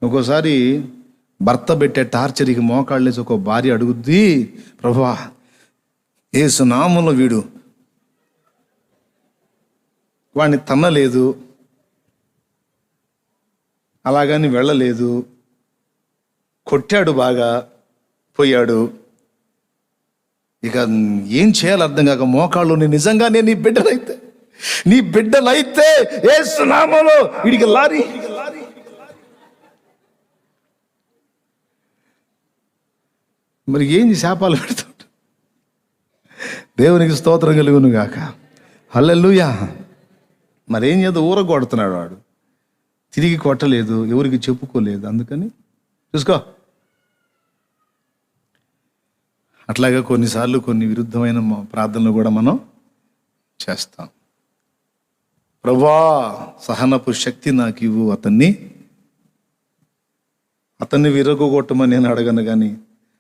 ఒక్కోసారి భర్త పెట్టే టార్చర్కి మోకాళ్ళేసి ఒక భార్య అడుగుద్ది, ప్రభువా యేసు నామములో వీడు వాడిని తన్నలేదు, అలాగని వెళ్ళలేదు, కొట్టాడు, బాగా పోయాడు, ఇక ఏం చేయాలి అర్థం కాక మోకాళ్ళు, నిజంగా నేను నీ బిడ్డలైతే యేసు నామములో వీడికి లారీ. మరి ఏం శాపాలు పెడతాడు? దేవునికి స్తోత్రం కలుగును గాక. హల్లెలూయా. మరేం చేద్దాం, ఊరగొడుతున్నాడు వాడు, తిరిగి కొట్టలేదు, ఎవరికి చెప్పుకోలేదు, అందుకని చూసుకో. అట్లాగా కొన్నిసార్లు కొన్ని విరుద్ధమైన ప్రార్థనలు కూడా మనం చేస్తాం. ప్రభువా సహనపు శక్తి నాకు ఇవ్వు, అతన్ని విరగొట్టమని నేను అడగను కానీ,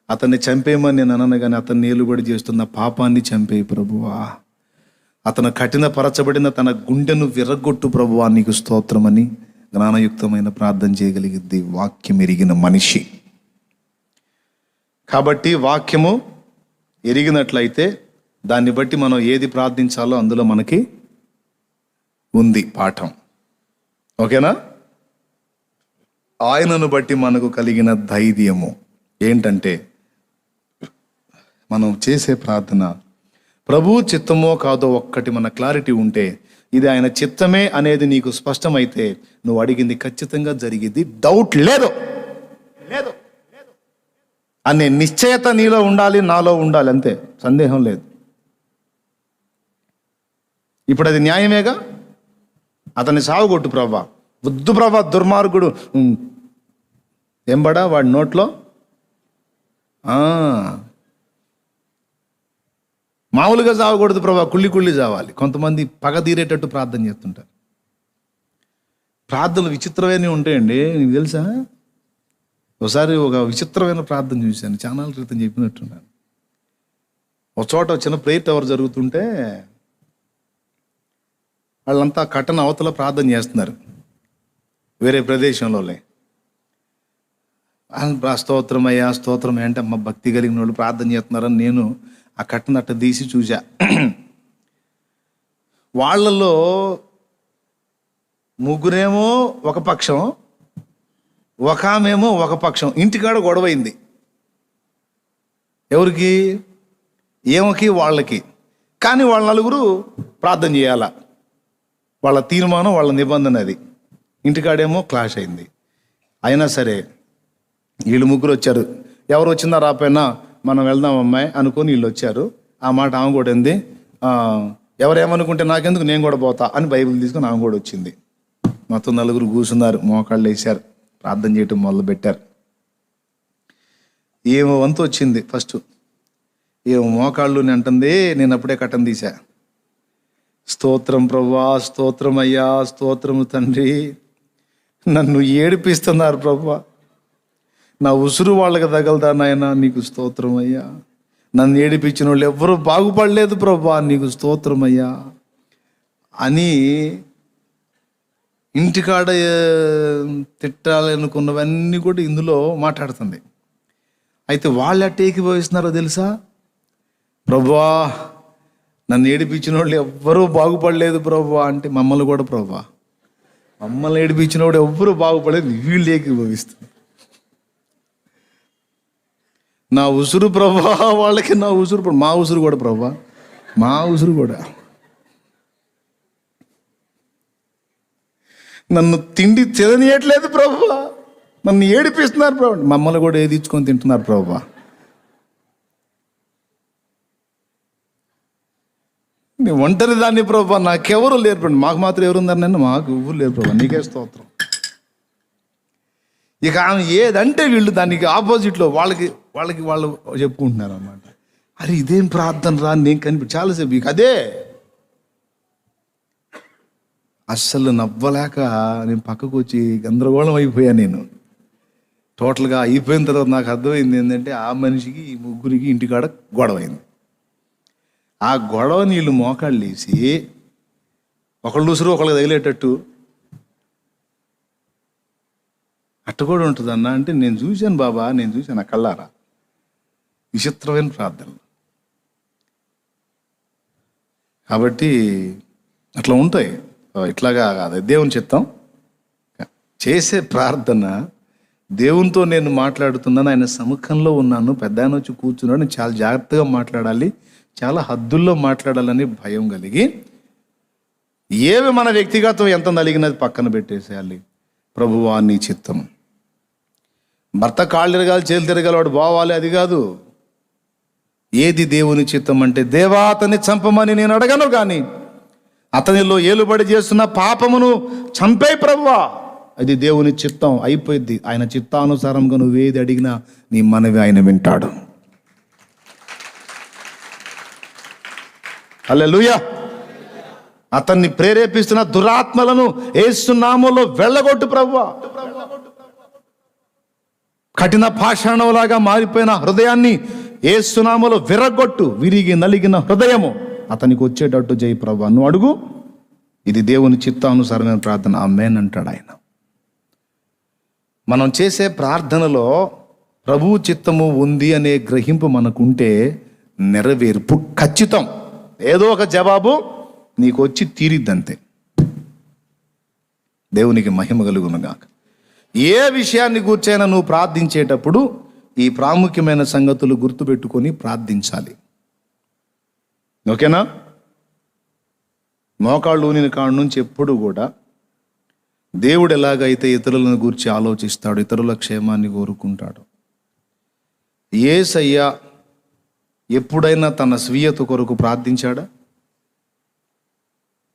అతన్ని చంపేయమని నేను అనను కానీ, అతన్ని ఏలుబడి చేస్తున్న పాపాన్ని చంపేయి ప్రభువా, అతను కఠినపరచబడిన తన గుండెను విరగొట్టు ప్రభువా, నీకు స్తోత్రమని జ్ఞానయుక్తమైన ప్రార్థన చేయగలిగిద్ది వాక్యం ఎరిగిన మనిషి. కాబట్టి వాక్యము ఎరిగినట్లయితే దాన్ని బట్టి మనం ఏది ప్రార్థించాలో అందులో మనకి ఉంది పాఠం. ఓకేనా? ఆయనను బట్టి మనకు కలిగిన ధైర్యము ఏంటంటే, మనం చేసే ప్రార్థన ప్రభు చిత్తమో కాదో ఒక్కటి మన క్లారిటీ ఉంటే, ఇది ఆయన చిత్తమే అనేది నీకు స్పష్టమైతే నువ్వు అడిగింది ఖచ్చితంగా జరిగింది, డౌట్ లేదు అనే నిశ్చయత నీలో ఉండాలి, నాలో ఉండాలి, అంతే, సందేహం లేదు. ఇప్పుడు అది న్యాయమేగా. అతన్ని సావుగొట్టు ప్రభా, వద్దు ప్రభా, దుర్మార్గుడు ఎంబడా వాడి నోట్లో మామూలుగా చావకూడదు ప్రభా, కుళ్ళి చావాలి. కొంతమంది పగ తీరేటట్టు ప్రార్థన చేస్తుంటారు. ప్రార్థనలు విచిత్రమైనవి ఉంటాయండి. నీకు తెలుసా, ఒకసారి ఒక విచిత్రమైన ప్రార్థన చూశాను, చాలా క్రితం చెప్పినట్టున్నాను. ఒక చోట చిన్న ప్రేయర్ టవర్ జరుగుతుంటే వాళ్ళంతా కట్టన అవతల ప్రార్థన చేస్తున్నారు, వేరే ప్రదేశంలోనే. స్తోత్రం అయ్యా, స్తోత్రం అంటే అమ్మ భక్తి కలిగిన వాళ్ళు ప్రార్థన చేస్తున్నారని నేను ఆ కట్టను అట్ట తీసి చూసా. వాళ్ళలో ముగ్గురేమో ఒక పక్షం, ఒక ఆమెమో ఒక పక్షం. ఇంటికాడ గొడవైంది. ఎవరికి? ఏమకి? వాళ్ళకి. కానీ వాళ్ళ నలుగురు ప్రార్థన చేయాల, వాళ్ళ తీర్మానం, వాళ్ళ నిబంధన అది. ఇంటికాడేమో క్లాష్ అయింది. అయినా సరే వీళ్ళు ముగ్గురు వచ్చారు. ఎవరు వచ్చిందా రాపోయినా మనం వెళ్దాం అమ్మాయి అనుకొని వీళ్ళు వచ్చారు. ఆ మాట ఆమె కూడా ఉంది, ఎవరేమనుకుంటే నాకెందుకు, నేను కూడా పోతా అని బైబిల్ తీసుకొని ఆమె కూడా వచ్చింది. మొత్తం నలుగురు కూర్చున్నారు, మోకాళ్ళు వేశారు, ప్రార్థన చేయటం మొదలు పెట్టారు. ఏమో వంతు వచ్చింది. ఫస్ట్ ఏమో మోకాళ్ళు అంటుంది, నేను అప్పుడే కట్టం తీసా. స్తోత్రం ప్రభువా, స్తోత్రం అయ్యా, స్తోత్రము తండ్రి, నన్ను ఏడిపిస్తున్నారు ప్రభువా, నా ఉసురు వాళ్ళకి తగలదా నాయన, నీకు స్తోత్రం అయ్యా, నన్ను ఏడిపించిన వాళ్ళు ఎవ్వరూ బాగుపడలేదు ప్రభువా, నీకు స్తోత్రం అయ్యా అని ఇంటికాడ తిట్టాలనుకున్నవన్నీ కూడా ఇందులో మాట్లాడుతుంది. అయితే వాళ్ళు ఎట్ట ఏకీభవిస్తున్నారో తెలుసా? ప్రభువా నన్ను ఏడిపించిన వాళ్ళు ఎవ్వరూ బాగుపడలేదు ప్రభువా అంటే, మమ్మల్ని కూడా ప్రభువా, మమ్మల్ని ఏడిపించిన వాడు ఎవ్వరూ బాగుపడలేదు, వీళ్ళు ఏకీభవిస్తుంది. నా ఉసురు ప్రభా, వాళ్ళకి నా ఉసురు, మా ఉసురు కూడా ప్రభా, మా ఉసురు కూడా. నన్ను తిండి తిననీయట్లేదు ప్రభా, నన్ను ఏడిపిస్తున్నారు ప్రభా, మమ్మల్ని కూడా ఏది ఇచ్చుకొని తింటున్నారు ప్రభా. నేను ఒంటరి దాన్ని ప్రభా, నాకెవరు లేరు ప్రభా, మాకు మాత్రం ఎవరున్నారు నన్ను, మాకు ఎవరు లేరు ప్రభా, నీకే స్తోత్రం. ఇక ఆమె ఏదంటే వీళ్ళు దానికి ఆపోజిట్లో వాళ్ళు చెప్పుకుంటున్నారు అన్నమాట. అరే ఇదేం ప్రార్థన రా, నేను చాలాసేపు ఇక అదే అస్సలు నవ్వలేక నేను పక్కకు వచ్చి గందరగోళం అయిపోయా. నేను టోటల్గా అయిపోయిన తర్వాత నాకు అర్థమైంది ఏంటంటే ఆ మనిషికి ఈ ముగ్గురికి ఇంటికాడ గొడవ అయింది. ఆ గొడవ నీళ్ళు మోకాళ్ళు వేసి ఒకళ్ళు ఉసురు ఒకళ్ళకి తగిలేటట్టు అట్ట కూడా ఉంటుంది అన్న అంటే, నేను చూశాను బాబా, నేను చూశాను ఆ కళ్ళారా. విచిత్రమైన ప్రార్థనలు. కాబట్టి అట్లా ఉంటాయి. ఇట్లాగా కాదు దేవుని చిత్తం. చేసే ప్రార్థన దేవునితో నేను మాట్లాడుతున్నాను, ఆయన సముఖంలో ఉన్నాను, పెద్ద ఆయన వచ్చి కూర్చున్నాడు, నేను చాలా జాగ్రత్తగా మాట్లాడాలి, చాలా హద్దుల్లో మాట్లాడాలని భయం కలిగి ఏవి మన వ్యక్తిగతం ఎంత నలిగినది పక్కన పెట్టేసేయాలి. ప్రభువా నీ చిత్తం. భర్త కాళ్ళు తిరగాలి, చేతులు తిరగాలి, వాడు బావాలి, అది కాదు. ఏది దేవుని చిత్తం అంటే, దేవా అతన్ని చంపమని నేను అడగను, కానీ అతనిలో ఏలుబడి చేస్తున్న పాపమును చంపే ప్రభువా, అది దేవుని చిత్తం. అయిపోయింది. ఆయన చిత్తానుసారంగా నువ్వేది అడిగినా నీ మనవి ఆయన వింటాడు. హల్లెలూయా. అతన్ని ప్రేరేపిస్తున్న దురాత్మలను యేసు నామములో వెళ్ళగొట్టు ప్రభువా. కఠిన పాషాణంలాగా మారిపోయిన హృదయాన్ని యేసు నామములో విరగొట్టు. విరిగి నలిగిన హృదయము అతనికి వచ్చేటట్టు చేయి ప్రభువా. నువ్వు అడుగు, ఇది దేవుని చిత్తానుసారమైన ప్రార్థన. ఆమేన్ అంటాడు ఆయన. మనం చేసే ప్రార్థనలో ప్రభువు చిత్తము ఉంది అనే గ్రహింపు మనకుంటే నెరవేర్పు ఖచ్చితం. ఏదో ఒక జవాబు నీకు వచ్చి తీరిద్దంతే. దేవునికి మహిమ కలుగునుగాక. ఏ విషయాన్ని కూర్చైనా నువ్వు ప్రార్థించేటప్పుడు ఈ ప్రాముఖ్యమైన సంగతులు గుర్తుపెట్టుకొని ప్రార్థించాలి. ఓకేనా? మోకాళ్ళు ఊనిన కాడ నుంచి ఎప్పుడు కూడా దేవుడు ఎలాగైతే ఇతరులను గురించి ఆలోచిస్తాడు, ఇతరుల క్షేమాన్ని కోరుకుంటాడు, యేసయ్య ఎప్పుడైనా తన స్వీయత కొరకు ప్రార్థించాడా?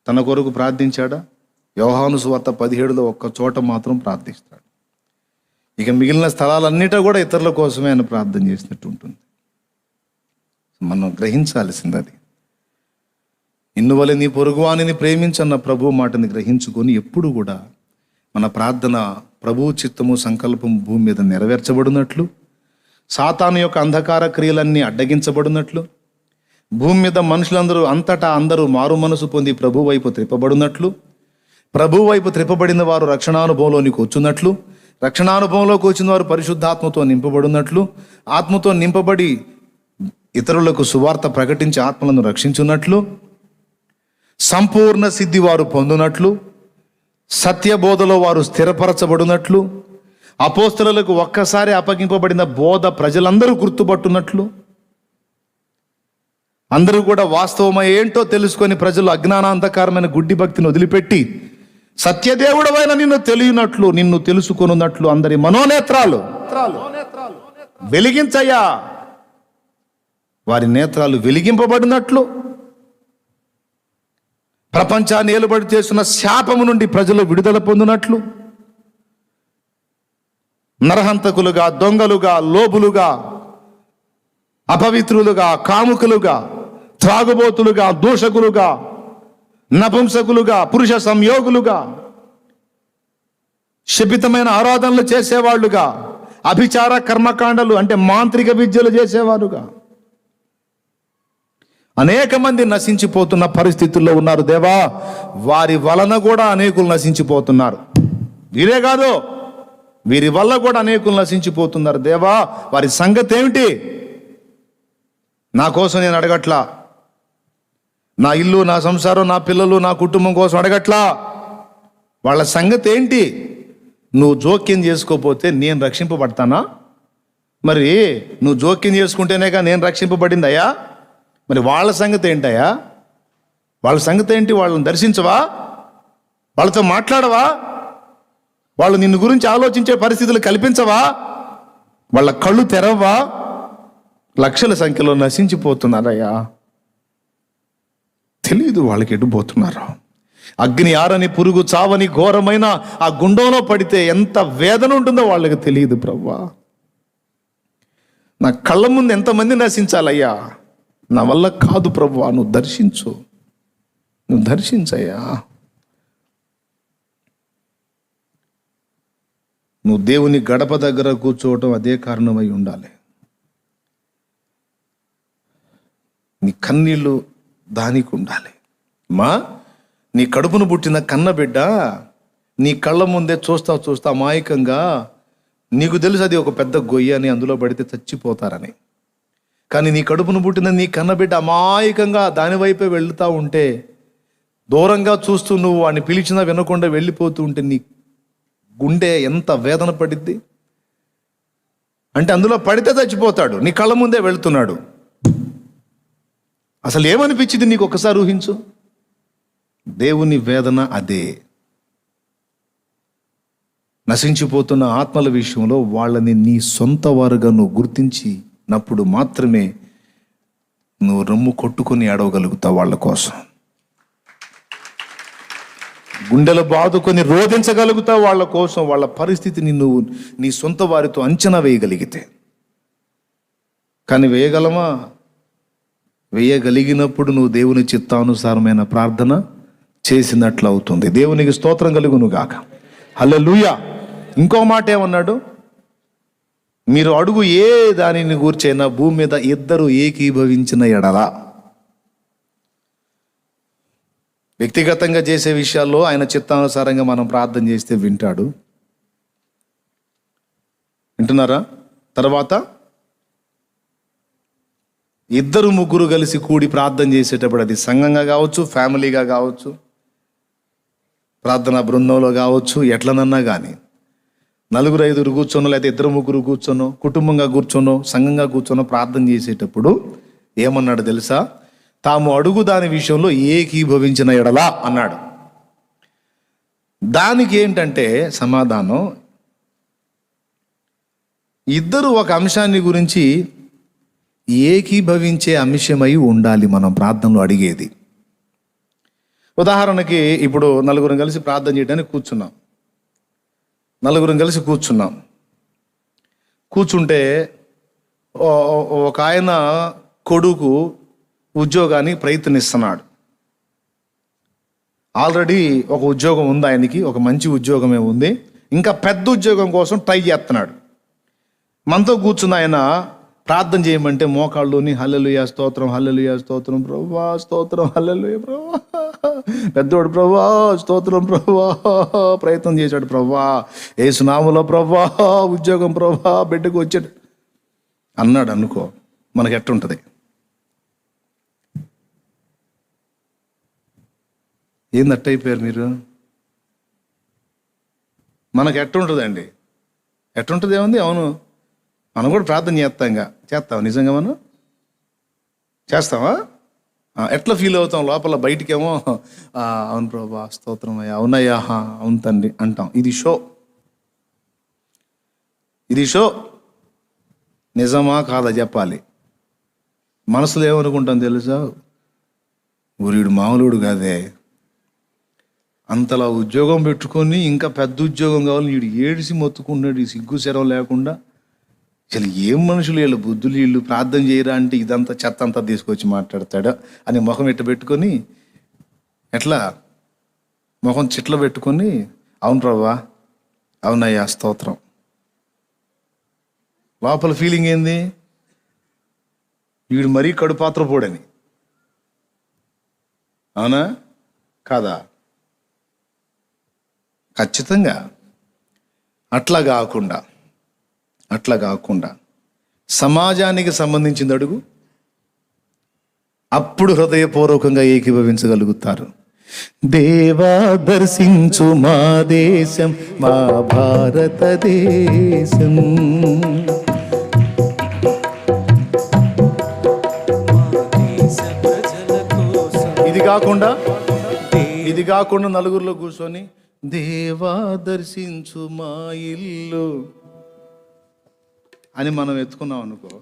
తన కొరకు ప్రార్థించాడా? యోహాను సువార్త 17లో ఒక్క చోట మాత్రం ప్రార్థిస్తాడు. ఇక మిగిలిన స్థలాలన్నిటా కూడా ఇతరుల కోసమే ఆయన ప్రార్థన చేసినట్టు ఉంటుంది. మనం గ్రహించాల్సింది అది. ఇన్నువలె నీ పొరుగువానిని ప్రేమించన్న ప్రభు మాటని గ్రహించుకొని ఎప్పుడు కూడా మన ప్రార్థన ప్రభువు చిత్తము సంకల్పం భూమి మీద నెరవేర్చబడినట్లు, సాతాను యొక్క అంధకార క్రియలన్నీ అడ్డగించబడినట్లు, భూమి మీద మనుషులందరూ అంతటా అందరూ మారు మనసు పొంది ప్రభు వైపు త్రిప్పబడినట్లు, ప్రభు వైపు త్రిప్పబడిన వారు రక్షణానుభవంలోనికి వచ్చున్నట్లు, రక్షణానుభవంలోకి వచ్చిన వారు పరిశుద్ధాత్మతో నింపబడినట్లు, ఆత్మతో నింపబడి ఇతరులకు సువార్త ప్రకటించి ఆత్మలను రక్షించున్నట్లు, సంపూర్ణ సిద్ధి వారు పొందునట్లు, సత్యబోధలో వారు స్థిరపరచబడినట్లు, అపోస్తలులకు ఒక్కసారి అప్పగింపబడిన బోధ ప్రజలందరూ గుర్తుపట్టున్నట్లు, అందరూ కూడా వాస్తవమై ఏంటో తెలుసుకొని ప్రజలు అజ్ఞానాంధకారమైన గుడ్డి భక్తిని వదిలిపెట్టి సత్యదేవుడవైన నిన్ను తెలియనట్లు, నిన్ను తెలుసుకొనున్నట్లు అందరి మనోనేత్రాలు వెలిగించయ్యా. వారి నేత్రాలు వెలిగింపబడినట్లు, ప్రపంచాన్ని ఏలుబడి చేస్తున్న శాపము నుండి ప్రజలు విడుదల పొందినట్లు, నరహంతకులుగా, దొంగలుగా, లోబులుగా, అపవిత్రులుగా, కాముకులుగా, త్రాగుబోతులుగా, దూషకులుగా, నపుంసకులుగా, పురుష సంయోగులుగా, శపితమైన ఆరాధనలు చేసేవాళ్ళుగా, అభిచార కర్మకాండలు అంటే మాంత్రిక విద్యలు చేసేవారుగా అనేక మంది నశించిపోతున్న పరిస్థితుల్లో ఉన్నారు దేవా. వారి వలన కూడా అనేకులు నశించిపోతున్నారు. వీరే కాదు, వీరి వల్ల కూడా అనేకులు నశించిపోతున్నారు దేవా. వారి సంగతి ఏమిటి? నా కోసం నేను అడగట్లా, నా ఇల్లు, నా సంసారం, నా పిల్లలు, నా కుటుంబం కోసం అడగట్లా. వాళ్ళ సంగతి ఏంటి? నువ్వు జోక్యం చేసుకోపోతే నేను రక్షింపబడతానా? మరి నువ్వు జోక్యం చేసుకుంటేనేగా నేను రక్షింపబడిందయ్యా. మరి వాళ్ళ సంగతి ఏంటయ్యా? వాళ్ళ సంగతి ఏంటి? వాళ్ళని దర్శించవా? వాళ్ళతో మాట్లాడవా? వాళ్ళు నిన్ను గురించి ఆలోచించే పరిస్థితులు కల్పించవా? వాళ్ళ కళ్ళు తెరవా? లక్షల సంఖ్యలో నశించిపోతున్నారయ్యా. తెలియదు వాళ్ళకి ఎటుపోతున్నారో. అగ్ని ఆరని, పురుగు చావని ఘోరమైన ఆ గుండంలో పడితే ఎంత వేదన ఉంటుందో వాళ్ళకి తెలియదు ప్రభువా. నా కళ్ళ ముందు ఎంతమంది నశించాలయ్యా? నా వల్ల కాదు ప్రభువా. నువ్వు దర్శించు, నువ్వు దర్శించయ్యా. నువ్వు దేవుని గడప దగ్గర కూర్చోవటం అదే కారణమై ఉండాలి. నీ కన్నీళ్ళు దానికి ఉండాలి. మా నీ కడుపును పుట్టిన కన్నబిడ్డ నీ కళ్ళ ముందే చూస్తా అమాయకంగా, నీకు తెలుసు అది ఒక పెద్ద గొయ్య అని, అందులో పడితే చచ్చిపోతారని. కానీ నీ కడుపును పుట్టిన నీ కన్నబిడ్డ అమాయకంగా దాని వైపే వెళ్తూ ఉంటే, దూరంగా చూస్తూ నువ్వు వాడిని పిలిచినా వినకుండా వెళ్ళిపోతూ ఉంటే నీ గుండె ఎంత వేదన పడిద్ది. అంటే అందులో పడితే చచ్చిపోతాడు, నీ కళ్ళ ముందే వెళ్తున్నాడు. అసలు ఏమనిపించింది నీకు ఒకసారి ఊహించు. దేవుని వేదన అదే. నశించిపోతున్న ఆత్మల విషయంలో వాళ్ళని నీ సొంత వారుగా నువ్వు గుర్తించినప్పుడు మాత్రమే నువ్వు రొమ్ము కొట్టుకొని ఏడవగలుగుతావు. వాళ్ళ కోసం గుండెలు బాదుకొని రోధించగలుగుతావు. వాళ్ళ కోసం, వాళ్ళ పరిస్థితిని నువ్వు నీ సొంత వారితో అంచనా వేయగలిగితే. కానీ వేయగలమా? వేయగలిగినప్పుడు నువ్వు దేవుని చిత్తానుసారమైన ప్రార్థన చేసినట్లు అవుతుంది. దేవునికి స్తోత్రం కలుగును గాక. హల్లెలూయా. ఇంకో మాట ఏమన్నాడు? మీరు అడుగు ఏ దానిని గూర్చైనా భూమి మీద ఇద్దరు ఏకీభవించిన ఎడల. వ్యక్తిగతంగా చేసే విషయాల్లో ఆయన చిత్తానుసారంగా మనం ప్రార్థన చేస్తే వింటాడు. వింటున్నారా? తర్వాత ఇద్దరు ముగ్గురు కలిసి కూడి ప్రార్థన చేసేటప్పుడు, అది సంఘంగా కావచ్చు, ఫ్యామిలీగా కావచ్చు, ప్రార్థనా బృందంలో కావచ్చు, ఎట్లనన్నా కానీ, నలుగురు ఐదుగురు కూర్చొనో లేదా ఇద్దరు ముగ్గురు కూర్చొనో, కుటుంబంగా కూర్చొనో, సంఘంగా కూర్చొనో ప్రార్థన చేసేటప్పుడు ఏమన్నాడు తెలుసా? తాము అడుగు దాని విషయంలో ఏకీభవించిన ఎడలా అన్నాడు. దానికి ఏంటంటే సమాధానం, ఇద్దరు ఒక అంశాన్ని గురించి ఏకీభవించే అంశమై ఉండాలి మనం ప్రార్థనలో అడిగేది. ఉదాహరణకి ఇప్పుడు నలుగురం కలిసి ప్రార్థన చేయడానికి కూర్చుంటే ఒక ఆయన కొడుకు ఉద్యోగానికి ప్రయత్నిస్తున్నాడు. ఆల్రెడీ ఒక ఉద్యోగం ఉంది ఆయనకి, ఒక మంచి ఉద్యోగమే ఉంది. ఇంకా పెద్ద ఉద్యోగం కోసం ట్రై చేస్తున్నాడు. మనతో కూర్చున్న ఆయన ప్రార్థన చేయమంటే మోకాళ్ళుని హల్లెలూయా స్తోత్రం, హల్లెలూయా స్తోత్రం ప్రభువా, స్తోత్రం హల్లెలూయా ప్రభువా, పెద్దోడు ప్రభువా స్తోత్రం ప్రభువా, ప్రయత్నం చేశాడు ప్రభువా, యేసు నామములో ప్రభువా, ఉద్యోగం ప్రభువా, బిడ్డకు వచ్చాడు అన్నాడు అనుకో, మనకి ఎట్టుంటుంది? ఏంది అట్టయిపోయారు మీరు? మనకు ఎట్టుంటుందండి? ఎట్టుంటుంది? ఏముంది? అవును, మనం కూడా ప్రార్థన చేస్తాం నిజంగా మనం చేస్తామా? ఎట్లా ఫీల్ అవుతాం లోపల? బయటికేమో అవును ప్రభా స్తోత్రం అయ్యా, అవునయ్యా, అవును తండ్రి అంటాం. ఇది షో. నిజమా కాదా చెప్పాలి. మనసులో ఏమనుకుంటాం తెలుసా? వీడు మామూలుడు కాదే, అంతలా ఉద్యోగం పెట్టుకొని ఇంకా పెద్ద ఉద్యోగం కావాలి, వీడు ఏడిసి మొత్తుకున్నాడు ఈ సిగ్గు శరం లేకుండా. అసలు ఏం మనుషులు వీళ్ళు, బుద్ధులు వీళ్ళు, ప్రార్థన చేయరా అంటే ఇదంతా చెత్త అంతా తీసుకొచ్చి మాట్లాడతాడు అని ముఖం ఎట్ట పెట్టుకొని, ఎట్లా ముఖం చిట్ల పెట్టుకొని అవును ప్రభా, అవునయ్యా స్తోత్రం. లోపల ఫీలింగ్ ఏంది? వీడు మరీ కడుపాత్ర పోడని. అవునా కాదా? ఖచ్చితంగా. అట్లా కాకుండా సమాజానికి సంబంధించింది అడుగు, అప్పుడు హృదయపూర్వకంగా ఏకీభవించగలుగుతారు. దేవా దర్శించు మా దేశం, మా భారతదేశం, ఇది కాకుండా నలుగురిలో కూర్చొని దేవా దర్శించు మా ఇల్లు అని మనం ఎత్తుకున్నాం అనుకో,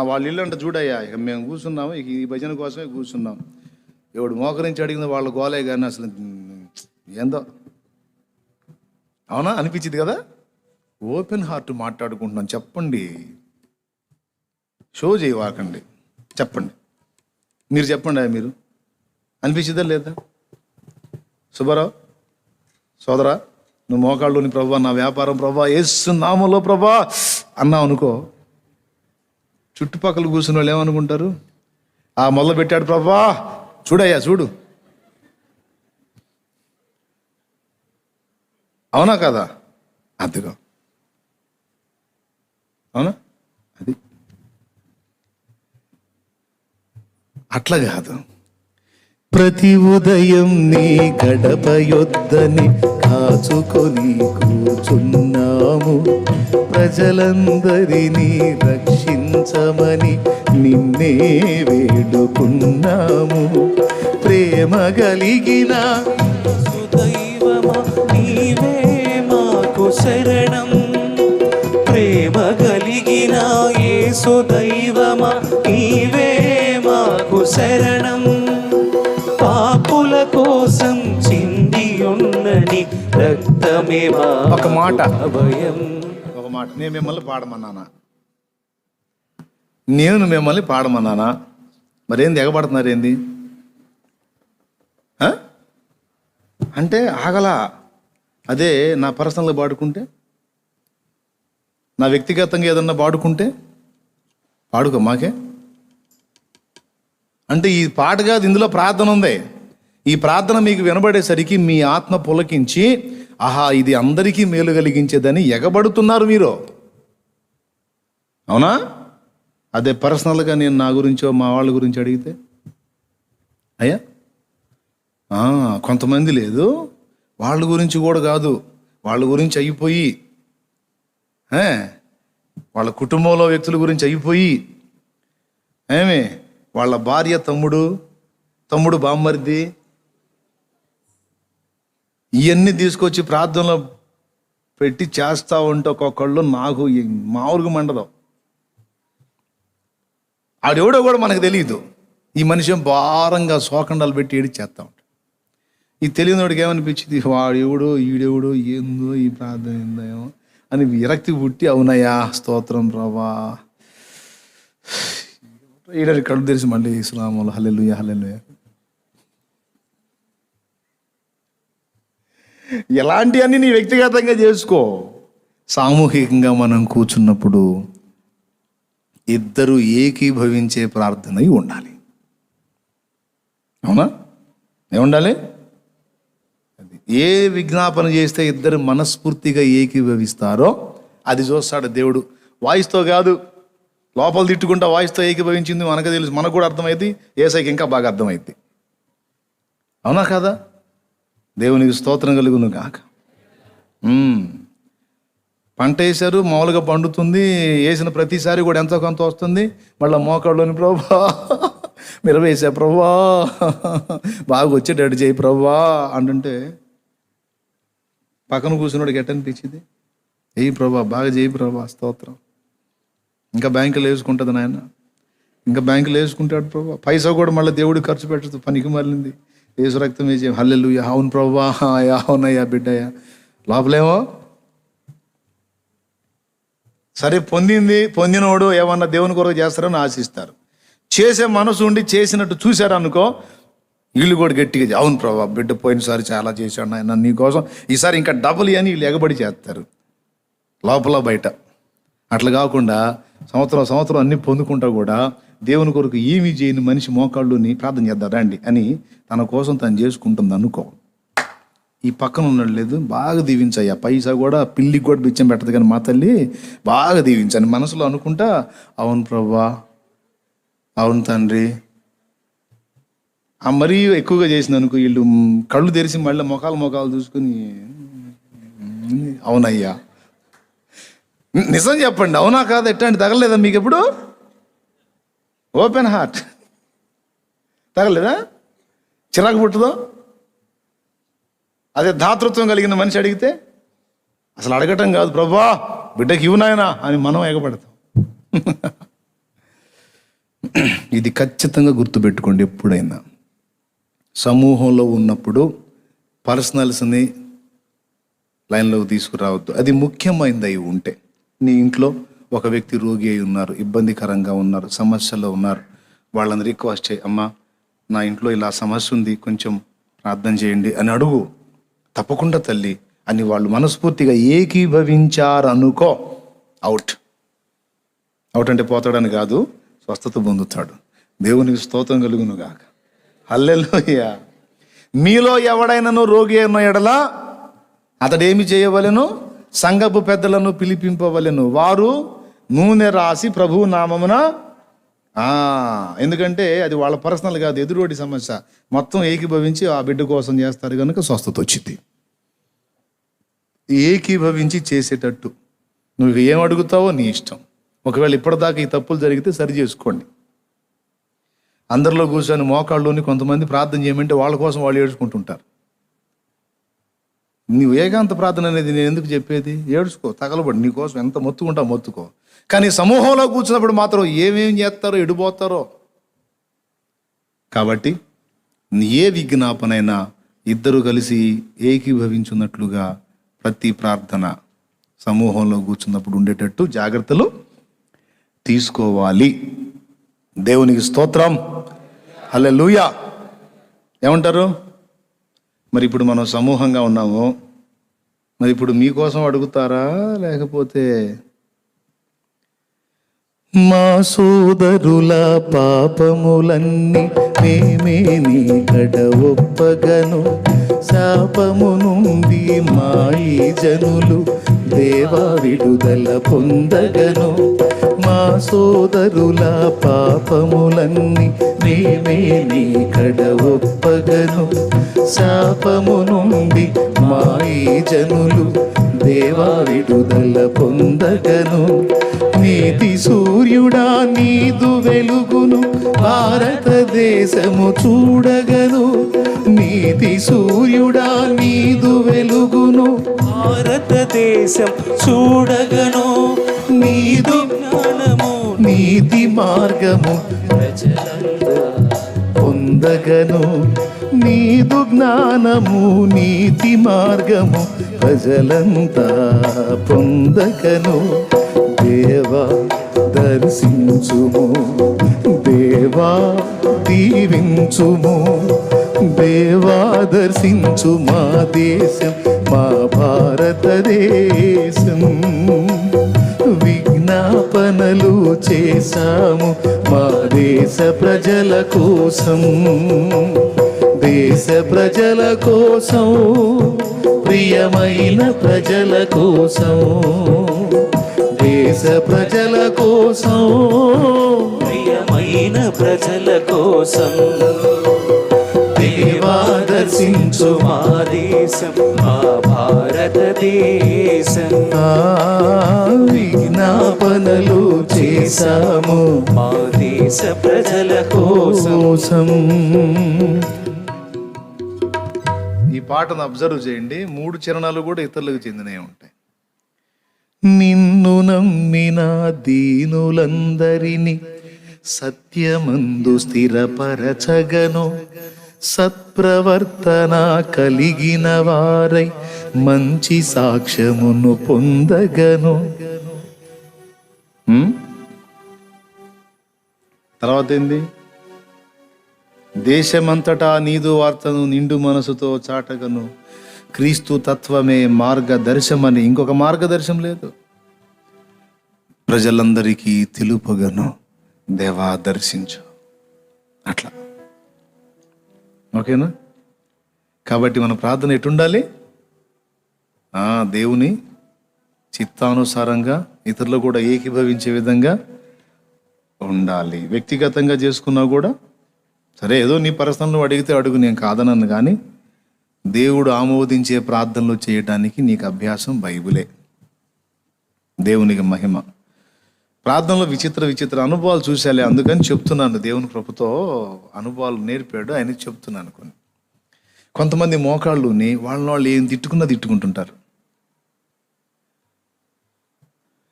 వాళ్ళ ఇల్లు అంటే చూడయ్యా, ఇక మేము కూర్చున్నాము, ఇక ఈ భజన కోసమే కూర్చున్నాం, ఎవడు మోకరించి అడిగింది వాళ్ళ గోలే కానీ అసలు ఏందో, అవునా అనిపించింది కదా. ఓపెన్ హార్ట్ మాట్లాడుకుంటున్నాం, చెప్పండి, షో చేయవాకండి, చెప్పండి, మీరు చెప్పండి, మీరు అనిపించిందా లేదా. సుబ్బారావు సోదరా, నువ్వు మోకాళ్ళుని ప్రభా, నా వ్యాపారం ప్రభా, యేసు నామములో ప్రభా అన్నావు అనుకో, చుట్టుపక్కల కూర్చున్న వాళ్ళు ఏమనుకుంటారు, మొదలు పెట్టాడు ప్రభా, చూడయ్యా చూడు, అవునా కదా, అంతేగా, అవునా, అది అట్లా కాదు. ప్రతి ఉదయం నీ గడప యొద్దని కాచుకొని కూర్చున్నాము, ప్రజలందరినీ రక్షించమని నిన్నే వేడుకున్నాము. ప్రేమ కలిగిన సుదైవమా నీవే మాకు శరణం, ప్రేమ కలిగిన యేసు దైవమా నీవే మాకు శరణం. పాపుల కోసం చింది ఉన్నని రక్తమే ఒక మాట భయం. ఒక మాట, నేను మిమ్మల్ని పాడమన్నానా, మరేంది ఎగబడుతున్నారు ఏంది అంటే ఆగలా. అదే నా పర్సనల్గా పాడుకుంటే, నా వ్యక్తిగతంగా ఏదన్నా పాడుకుంటే పాడుకో మాకే అంటే, ఈ పాట కాదు, ఇందులో ప్రార్థన ఉంది. ఈ ప్రార్థన మీకు వినబడేసరికి మీ ఆత్మ పులకించి, ఆహా ఇది అందరికీ మేలు కలిగించేదని ఎగబడుతున్నారు మీరు, అవునా. అదే పర్సనల్గా నేను నా గురించో మా వాళ్ళ గురించి అడిగితే, అయ్యా కొంతమంది లేదు, వాళ్ళ గురించి కూడా కాదు, వాళ్ళ గురించి అయిపోయి, వాళ్ళ కుటుంబంలో వ్యక్తుల గురించి అయిపోయి, వాళ్ళ భార్య తమ్ముడు బామ్మర్ది, ఇవన్నీ తీసుకొచ్చి ప్రార్థనలో పెట్టి చేస్తూ ఉంటే ఒక్కొక్కళ్ళు నాకు మామూలుగా మండదు. ఆడెవడో కూడా మనకు తెలియదు. ఈ మనిషి భారంగా శోకండాలు పెట్టి ఏడి చేస్తూ ఉంటాడు. ఈ తెలియనివాడికి ఏమనిపించింది, వాడెవడో ఈడెవడో ఏందో ఈ ప్రార్థన ఏందో అని విరక్తి పుట్టి, అవునయ్యా స్తోత్రం ప్రభా, ఈడని కళ్ళు తెరిచి మళ్ళీ ఇస్లాములు హల్లెలూయా హల్లెలూయా. ఎలాంటివన్నీ నీ వ్యక్తిగతంగా చేసుకో. సామూహికంగా మనం కూర్చున్నప్పుడు ఇద్దరు ఏకీభవించే ప్రార్థన ఉండాలి, అవునా. ఏముండాలి, ఏ విజ్ఞాపన చేస్తే ఇద్దరు మనస్ఫూర్తిగా ఏకీభవిస్తారో అది చూస్తాడు దేవుడు. వాయిస్తో కాదు, లోపల తిట్టుకుంటా వాయిస్తో ఏకీభవించింది మనకు తెలుసు, మనకు కూడా అర్థమైంది, ఏసైకి ఇంకా బాగా అర్థమైంది, అవునా కాదా. దేవునికి స్తోత్రం కలుగును కాక. పంట వేశారు, మామూలుగా పండుతుంది, వేసిన ప్రతిసారి కూడా ఎంతో కొంత వస్తుంది, మళ్ళీ మోకాళ్ళలోని ప్రభా మీరు వేసా ప్రభా, బాగా వచ్చేటట్టు చేయి ప్రభా అంటుంటే, పక్కన కూర్చున్నాడు ఎట్టనిపించింది, ఏ ప్రభా బాగా చేయి ప్రభా స్తోత్రం, ఇంకా బ్యాంకులో వేసుకుంటుంది నాయన, ఇంకా బ్యాంకులో వేసుకుంటాడు ప్రభా, పైసా కూడా మళ్ళీ దేవుడికి ఖర్చు పెట్టదు, పనికి మళ్ళింది, యేసు రక్తం వేసే హల్లెలూయా, అవును ప్రభా, అవునయ్యా బిడ్డయ్యా. లోపలేమో సరే పొందినోడు ఏమన్నా దేవుని కొరకు చేస్తారని ఆశిస్తారు, చేసే మనసు ఉండి చేసినట్టు చూశారు అనుకో, వీళ్ళు కూడా గట్టిగా అవును ప్రభా బిడ్డ పోయినసారి చాలా చేశాడు ఆయన నీకోసం, ఈసారి ఇంకా డబుల్ అని వీళ్ళు ఎగబడి చేస్తారు లోపల బయట. అట్లా కాకుండా సంవత్సరం అన్ని పొందుకుంటా కూడా దేవుని కొరకు ఏమీ చేయని మనిషి మోకాళ్ళుని ప్రార్థన చేద్దాం రండి అని తన కోసం తను చేసుకుంటుంది అనుకో, ఈ పక్కన ఉన్నాడు లేదు బాగా దీవించయ్యా, పైసా కూడా పిల్లికి కూడా బిచ్చం పెట్టదు కానీ మా తల్లి బాగా దీవించని మనసులో అనుకుంటా, అవును ప్రభా అవును తండ్రి. మరీ ఎక్కువగా చేసింది అనుకో, వీళ్ళు కళ్ళు తెరిచి మళ్ళీ మొఖాలు చూసుకుని అవునయ్యా, నిజం చెప్పండి అవునా కాదు, ఎట్లాంటి తగలేదా మీకు ఎప్పుడు? ఓపెన్ హార్ట్ తగలేదా? చిరాకు పుట్టదో? అదే దాతృత్వం కలిగిన మనిషి అడిగితే అసలు అడగటం కాదు, ప్రభువా బిడ్డకి ఇవ్వు నాయనా అని మనం ఎగబడతాం. ఇది ఖచ్చితంగా గుర్తుపెట్టుకోండి. ఎప్పుడైనా సమూహంలో ఉన్నప్పుడు పర్సనల్స్ని లైన్లోకి తీసుకురావద్దు. అది ముఖ్యమైనది అయి ఉంటే, నీ ఇంట్లో ఒక వ్యక్తి రోగి అయి ఉన్నారు, ఇబ్బందికరంగా ఉన్నారు, సమస్యలో ఉన్నారు, వాళ్ళని రిక్వెస్ట్ చేయి, అమ్మా నా ఇంట్లో ఇలా సమస్య ఉంది, కొంచెం ప్రార్థన చేయండి అని అడుగు. తప్పకుండా తల్లి అని వాళ్ళు మనస్ఫూర్తిగా ఏకీభవించారు అనుకో, అవుట్. అవుట్ అంటే పోతాడని కాదు, స్వస్థత పొందుతాడు. దేవునికి స్తోత్రం కలుగును గాక. హల్లెలూయా. మీలో ఎవడైనాను రోగి అయిన ఎడల అతడేమి చేయవలెను? సంఘపు పెద్దలను పిలిపింపవలెను, వారు నూనె రాసి ప్రభువు నామమున. ఎందుకంటే అది వాళ్ళ పర్సనల్ కాదు, ఎదురోడి సమస్య. మొత్తం ఏకీభవించి ఆ బిడ్డ కోసం చేస్తారు కనుక స్వస్థత వచ్చింది. ఏకీభవించి చేసేటట్టు నువ్వు ఏం అడుగుతావో నీ ఇష్టం. ఒకవేళ ఇప్పటిదాకా ఈ తప్పులు జరిగితే సరి చేసుకోండి. అందరిలో కూర్చొని మోకాళ్ళలోని కొంతమంది ప్రార్థన చేయమంటే వాళ్ళ కోసం వాళ్ళు ఏడ్చుకుంటుంటారు. నీవు ఏకాంత ప్రార్థన అనేది నేను ఎందుకు చెప్పేది? ఏడ్చుకో, తగలబడి, నీకోసం ఎంత మొత్తుకుంటావు మొత్తుకో. కానీ సమూహంలో కూర్చున్నప్పుడు మాత్రం ఏమేం చేస్తారో, ఎడిపోతారో. కాబట్టి ఏ విజ్ఞాపనైనా ఇద్దరు కలిసి ఏకీభవించున్నట్లుగా ప్రతి ప్రార్థన సమూహంలో కూర్చున్నప్పుడు ఉండేటట్టు జాగ్రత్తలు తీసుకోవాలి. దేవునికి స్తోత్రం. హల్లెలూయా. ఏమంటారు? మరి ఇప్పుడు మనం సమూహంగా ఉన్నాము, మరి ఇప్పుడు మీకోసం అడుగుతారా? లేకపోతే మా సోదరుల పాపములన్నీ మేమే నీ కడ ఒప్పగను, శాపము నుండి మా ఈ జనులు దేవా విడుదల పొందగను. మా సోదరుల పాపములన్నీ మేమే నీ కడ ఒప్పగను, శాపము నుండి మా ఈ జనులు దేవా విడుదల పొందగను. నీతి సూర్యుడా నీదు వెలుగును భారతదేశము చూడగను. నీతి సూర్యుడా నీదు వెలుగును భారతదేశం చూడగను. నీదు జ్ఞానము నీతి మార్గము పొందగను. నీదు జ్ఞానము నీతి మార్గము ప్రజలంతా పొందగను. దేవా దర్శించుము, దేవా దీవించుము, దేవా దర్శించు మా దేశం, మా భారతదేశం. విజ్ఞాపనలు చేశాము మా దేశ ప్రజల కోసం, దేశ ప్రజల కోసం, ప్రియమైన ప్రజల కోసం, దేశ ప్రజల కోసం, ప్రియమైన ప్రజల కోసం. దేవా దర్శించు మా దేశం, మా భారతదేశం. విజ్ఞాపనలు చేశాము మా దేశ ప్రజల కోసం. ఈ పాటను అబ్జర్వ్ చేయండి. 3 చరణాలు కూడా ఇతరులకు చెందినవి ఉంటాయి. నిన్ను నమ్మిన దీనులందరినీ సత్యమందు స్థిరపరచగను, సత్ప్రవర్తన కలిగిన వారై మంచి సాక్ష్యమును పొందగను. తర్వాత ఏంది? దేశమంతటా నీదు వార్తను నిండు మనసుతో చాటగను, క్రీస్తు తత్వమే మార్గదర్శమని. ఇంకొక మార్గదర్శనం లేదు. ప్రజలందరికీ తెలుపగను, దేవా దర్శించు. అట్లా ఓకేనా? కాబట్టి మన ప్రార్థన ఎటుండాలి? దేవుని చిత్తానుసారంగా ఇతరులు కూడా ఏకీభవించే విధంగా ఉండాలి. వ్యక్తిగతంగా చేసుకున్నా కూడా సరే, ఏదో నీ పర్సనల్ నువ్వు అడిగితే అడుగు, నేను కాదనను. కానీ దేవుడు ఆమోదించే ప్రార్థనలు చేయడానికి నీకు అభ్యాసం బైబిలే. దేవునికి మహిమ. ప్రార్థనలో విచిత్ర అనుభవాలు చూసాలే, అందుకని చెప్తున్నాను. దేవుని కృపతో అనుభవాలు నేర్పాడు, ఆయన చెప్తున్నాను కొన్ని. కొంతమంది మోకాళ్ళుని వాళ్ళు ఏం తిట్టుకుంటుంటారు.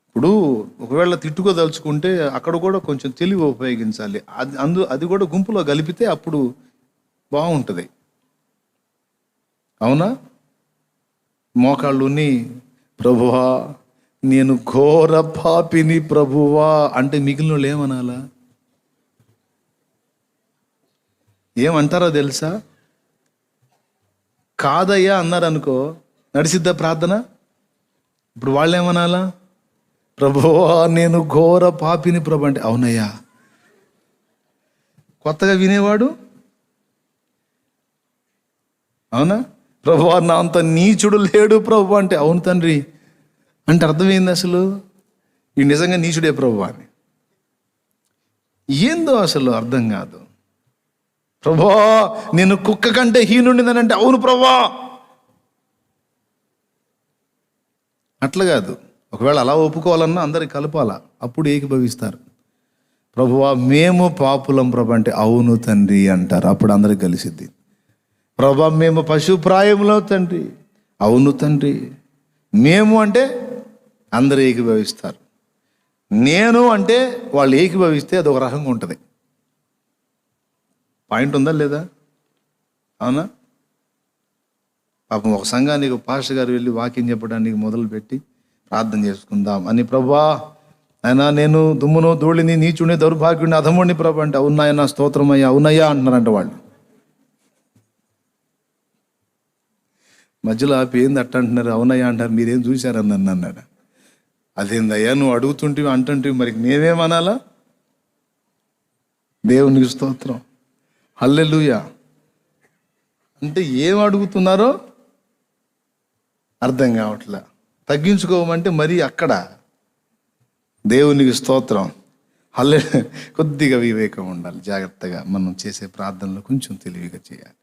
ఇప్పుడు ఒకవేళ తిట్టుకోదలుచుకుంటే అక్కడ కూడా కొంచెం తెలివి ఉపయోగించాలి. అది కూడా గుంపులో కలిపితే అప్పుడు బాగుంటుంది. అవునా? మోకాళ్ళుని, ప్రభువా నేను ఘోర పాపిని ప్రభువా అంటే మిగిలిన వాళ్ళు ఏమనాలా? ఏమంటారో తెలుసా? కాదయ్యా అన్నారనుకో, నడిసిద్దా ప్రార్థన? ఇప్పుడు వాళ్ళు ఏమనాలా? ప్రభువా నేను ఘోర పాపిని ప్రభు అంటే అవునయ్యా. కొత్తగా వినేవాడు అవునా? ప్రభువా నా అంత నీచుడు లేడు ప్రభు అంటే అవును తండ్రి అంటే అర్థమైంది. అసలు ఈ నిజంగా నీచుడే ప్రభు అని ఏందో అసలు అర్థం కాదు. ప్రభువా నేను కుక్క కంటే హీనుండిందని అంటే అవును ప్రభువా. అట్లా కాదు. ఒకవేళ అలా ఒప్పుకోవాలన్నా అందరికి కలపాలా, అప్పుడు ఏకీభవిస్తారు. ప్రభువా మేము పాపులం ప్రభు అంటే అవును తండ్రి అంటారు. అప్పుడు అందరికి కలిసిద్ది. ప్రభువా మేము పశుప్రాయంలో తండ్రి, అవును తండ్రి. మేము అంటే అందరూ ఏకీభవిస్తారు. నేను అంటే వాళ్ళు ఏకీభవిస్తే అది ఒక రకంగా ఉంటుంది. పాయింట్ ఉందా లేదా? అవునా? పాపం ఒక సంఘానికి పాస్టర్ గారు వెళ్ళి వాక్యం చెప్పడానికి మొదలుపెట్టి ప్రార్థన చేసుకుందాం అని, ప్రభువా ఆయన నేను దుమ్మును ధూళిని నీచుని దౌర్భాగ్యుని అధముడిని ప్రభు అంటే అవునాయన స్తోత్రమయ్యా అవునయ్యా అంటున్నారంట వాళ్ళు. మధ్యలో ఆపి ఏంది అట్ట అంటున్నారు, అవునయ్యా అంటారు, మీరేం చూశారని నన్ను అన్నాడు. అదేందయ్యా నువ్వు అడుగుతుంటివి అంటుంటివి, మరి నేనేమనాలా? దేవునికి స్తోత్రం, హల్లెలూయా. అంటే ఏం అడుగుతున్నారో అర్థం కావట్లే. తగ్గించుకోమంటే మరీ అక్కడ. దేవునికి స్తోత్రం, కొద్దిగా వివేకం ఉండాలి. జాగ్రత్తగా మనం చేసే ప్రార్థనలో కొంచెం తెలివిగా చేయాలి.